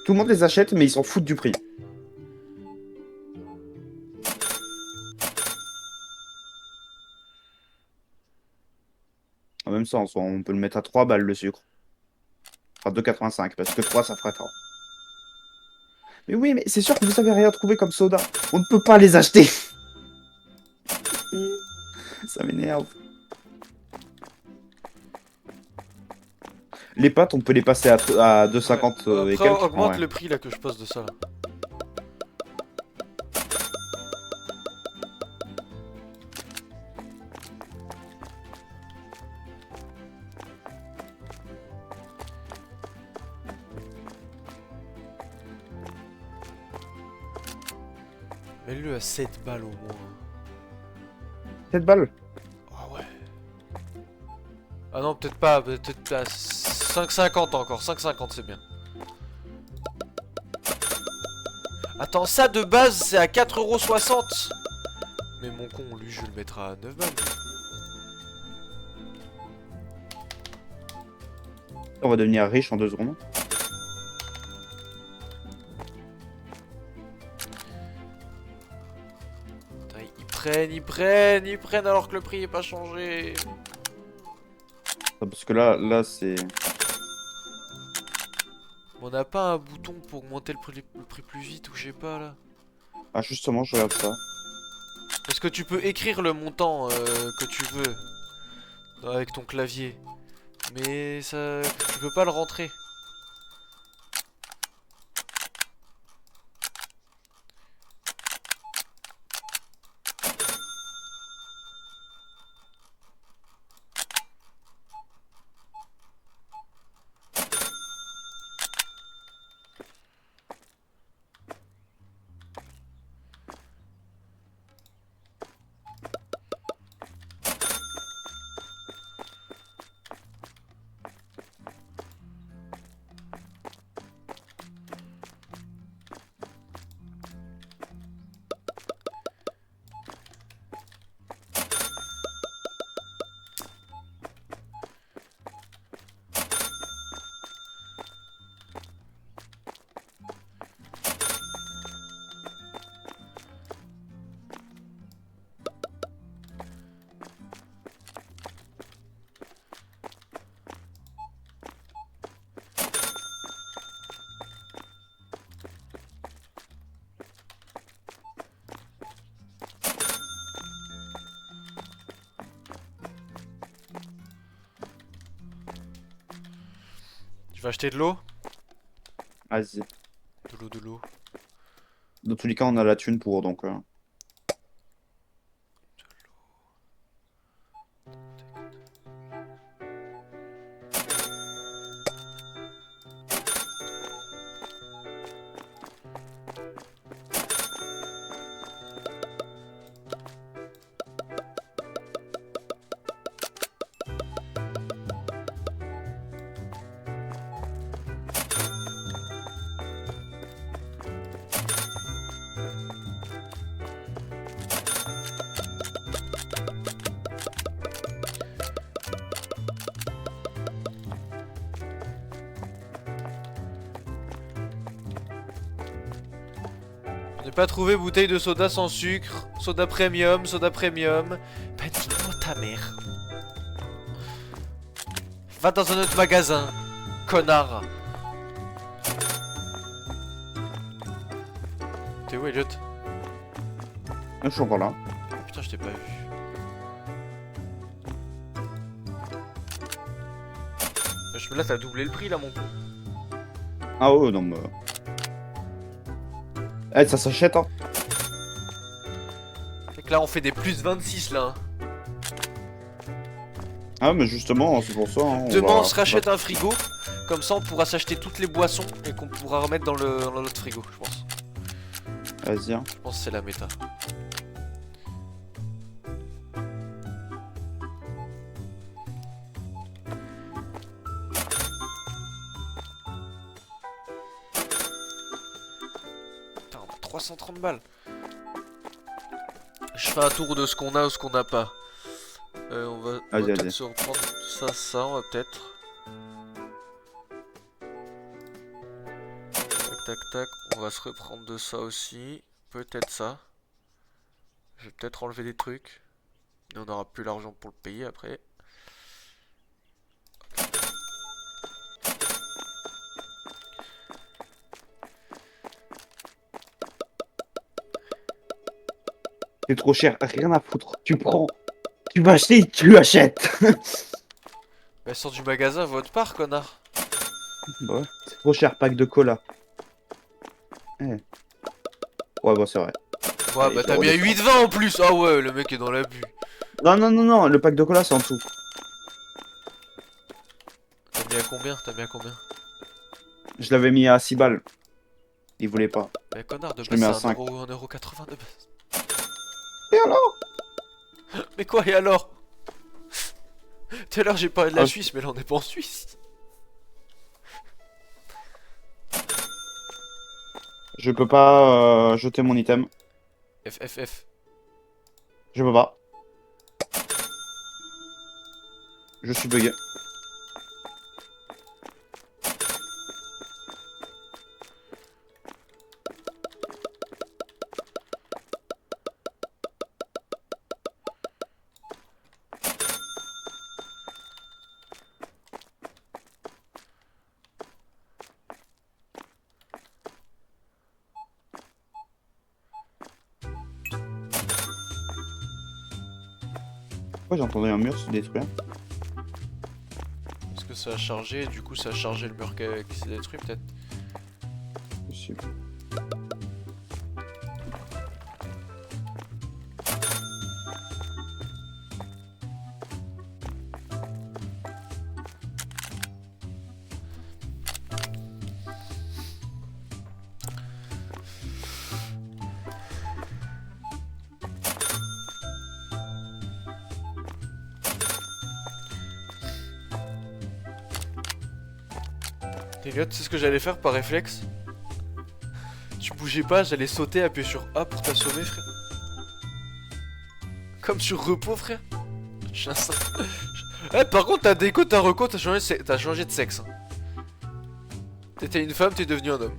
Tout le monde les achète, mais ils s'en foutent du prix. En même sens, on peut le mettre à 3 balles le sucre. Enfin, 2,85 parce que 3 ça ferait fort. Mais oui, mais c'est sûr que vous avez rien trouvé comme soda. On ne peut pas les acheter. Ça m'énerve. Les pâtes, on peut les passer à 2,50 Ouais. et Après, quelques. augmente Ouais. le prix là que je passe de ça là. Mets-le à 7 balles au moins. 7 balles. Ah ouais. Ah non, peut-être pas, peut-être à 5,50 encore, 5,50 c'est bien. Attends, ça de base c'est à 4,60 €. Mais mon con, lui je vais le mettre à 9 balles. On va devenir riche en 2 secondes. Putain, ils prennent alors que le prix est pas changé. Parce que là c'est. On n'a pas un bouton pour augmenter le prix plus vite ou je sais pas là. Ah, justement, je regarde ça. Est-ce que tu peux écrire le montant que tu veux avec ton clavier? Mais ça, tu peux pas le rentrer. Tu vas acheter de l'eau? Vas-y. De l'eau, de l'eau. Dans tous les cas, on a la thune pour, donc... Je n'ai pas trouvé bouteille de soda sans sucre. Soda premium, soda premium. Bah dis-moi ta mère. Va dans un autre magasin, connard. T'es où, Elliot? Je suis encore là. Putain, je t'ai pas vu. Là, t'as doublé le prix, là, mon con. Ah ouais, non, mais... Eh, ça s'achète, hein. C'est que là, on fait des plus 26, là. Ah, mais justement, c'est pour ça, hein, Demain, on se rachète un frigo. Comme ça, on pourra s'acheter toutes les boissons et qu'on pourra remettre dans notre frigo, je pense. Vas-y, hein. Je pense que c'est la méta. Putain, on a 330 balles. Je fais un tour de ce qu'on a ou ce qu'on n'a pas. On va peut-être se reprendre ça, on va peut-être. Tac, tac, tac. On va se reprendre de ça aussi. Peut-être ça. Je vais peut-être enlever des trucs. Et on n'aura plus l'argent pour le payer après. C'est trop cher, rien à foutre. Tu prends, tu vas acheter, tu achètes. Bah, sort du magasin, votre part, connard. Bah ouais, c'est trop cher, pack de cola. Eh. Ouais, bah c'est vrai. Ouais, Allez, bah je t'as bien redescends. 8,20 en plus. Ah ouais, le mec est dans l'abus. Non, non, non, non, le pack de cola, c'est en dessous. T'as mis à combien? T'as mis à combien? Je l'avais mis à 6 balles. Il voulait pas. Mais connard, de Je le base mets à c'est 5. 1,80€ de base. Et alors? Mais quoi, et alors? Tout à l'heure j'ai parlé de la Ah, Suisse, mais là on est pas en Suisse. je peux pas jeter mon item. FFF. Je peux pas. Je suis bugué. Pourquoi j'ai entendu un mur se détruire? Est-ce que ça a chargé et du coup ça a chargé le mur qui s'est détruit peut-être? Possible. Elliot, c'est ce que j'allais faire par réflexe. Tu bougeais pas, j'allais sauter, appuyer sur A pour t'assommer, frère. Comme sur repos, frère. Je suis un saint. Eh, par contre, ta déco, ta reco, t'as changé de sexe. Hein. T'étais une femme, t'es devenu un homme.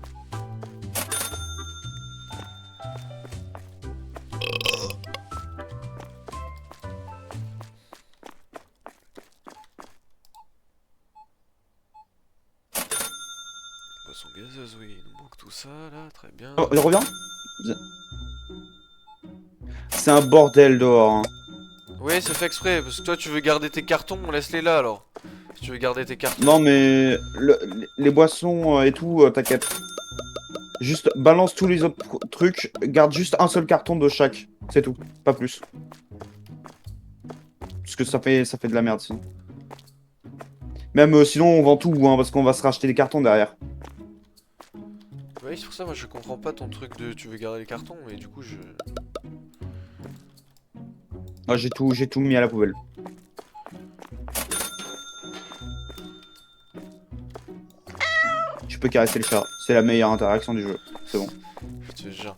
Boisson gazeuse, oui, il nous manque tout ça, là, très bien. Oh, il revient? C'est un bordel dehors. Hein. Oui, c'est fait exprès, parce que toi, tu veux garder tes cartons, laisse-les là, alors. Si tu veux garder tes cartons. Non, mais les boissons et tout, t'inquiète. Juste balance tous les autres trucs, garde juste un seul carton de chaque. C'est tout, pas plus. Parce que ça fait de la merde sinon. Même sinon, on vend tout, hein, parce qu'on va se racheter des cartons derrière. Oui, c'est pour ça, moi, je comprends pas ton truc de tu veux garder les cartons, mais du coup, je... Ah, j'ai tout mis à la poubelle. Tu peux caresser le chat, c'est la meilleure interaction du jeu. C'est bon. Je te jure.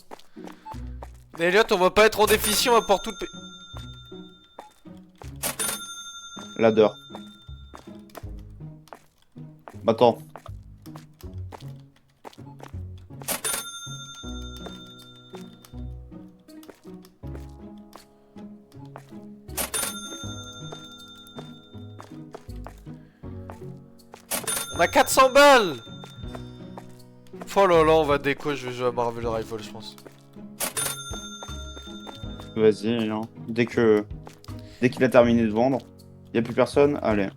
Mais Elliot, on va pas être en déficient à part tout le... Ladder. Attends. On a 400 balles. Oh là là, on va déco, je vais jouer à Marvel Rifle, je pense. Vas-y, hein. Dès qu'il a terminé de vendre, y a plus personne, allez.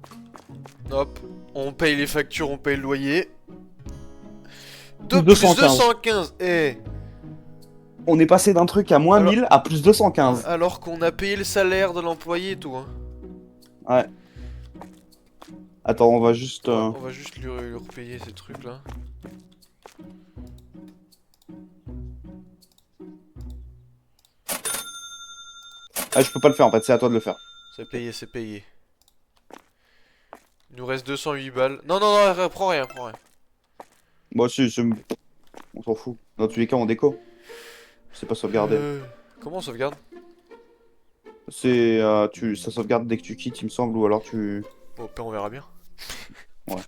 Hop, on paye les factures, on paye le loyer. Plus Plus 215. 215. Eh. On est passé d'un truc à moins Alors- 1000 à plus 215. Alors qu'on a payé le salaire de l'employé et tout, hein. Ouais. Attends, on va juste... On va juste lui repayer ces trucs là. Ah, je peux pas le faire en fait, c'est à toi de le faire. C'est payé, c'est payé. Il nous reste 208 balles. Non, non, non, prends rien, prends rien. Moi aussi, on s'en fout. Dans tous les cas, on déco. C'est pas sauvegardé. Comment on sauvegarde? C'est... ça sauvegarde dès que tu quittes, il me semble, ou alors tu... Bon, au pire, on verra bien. Ouais.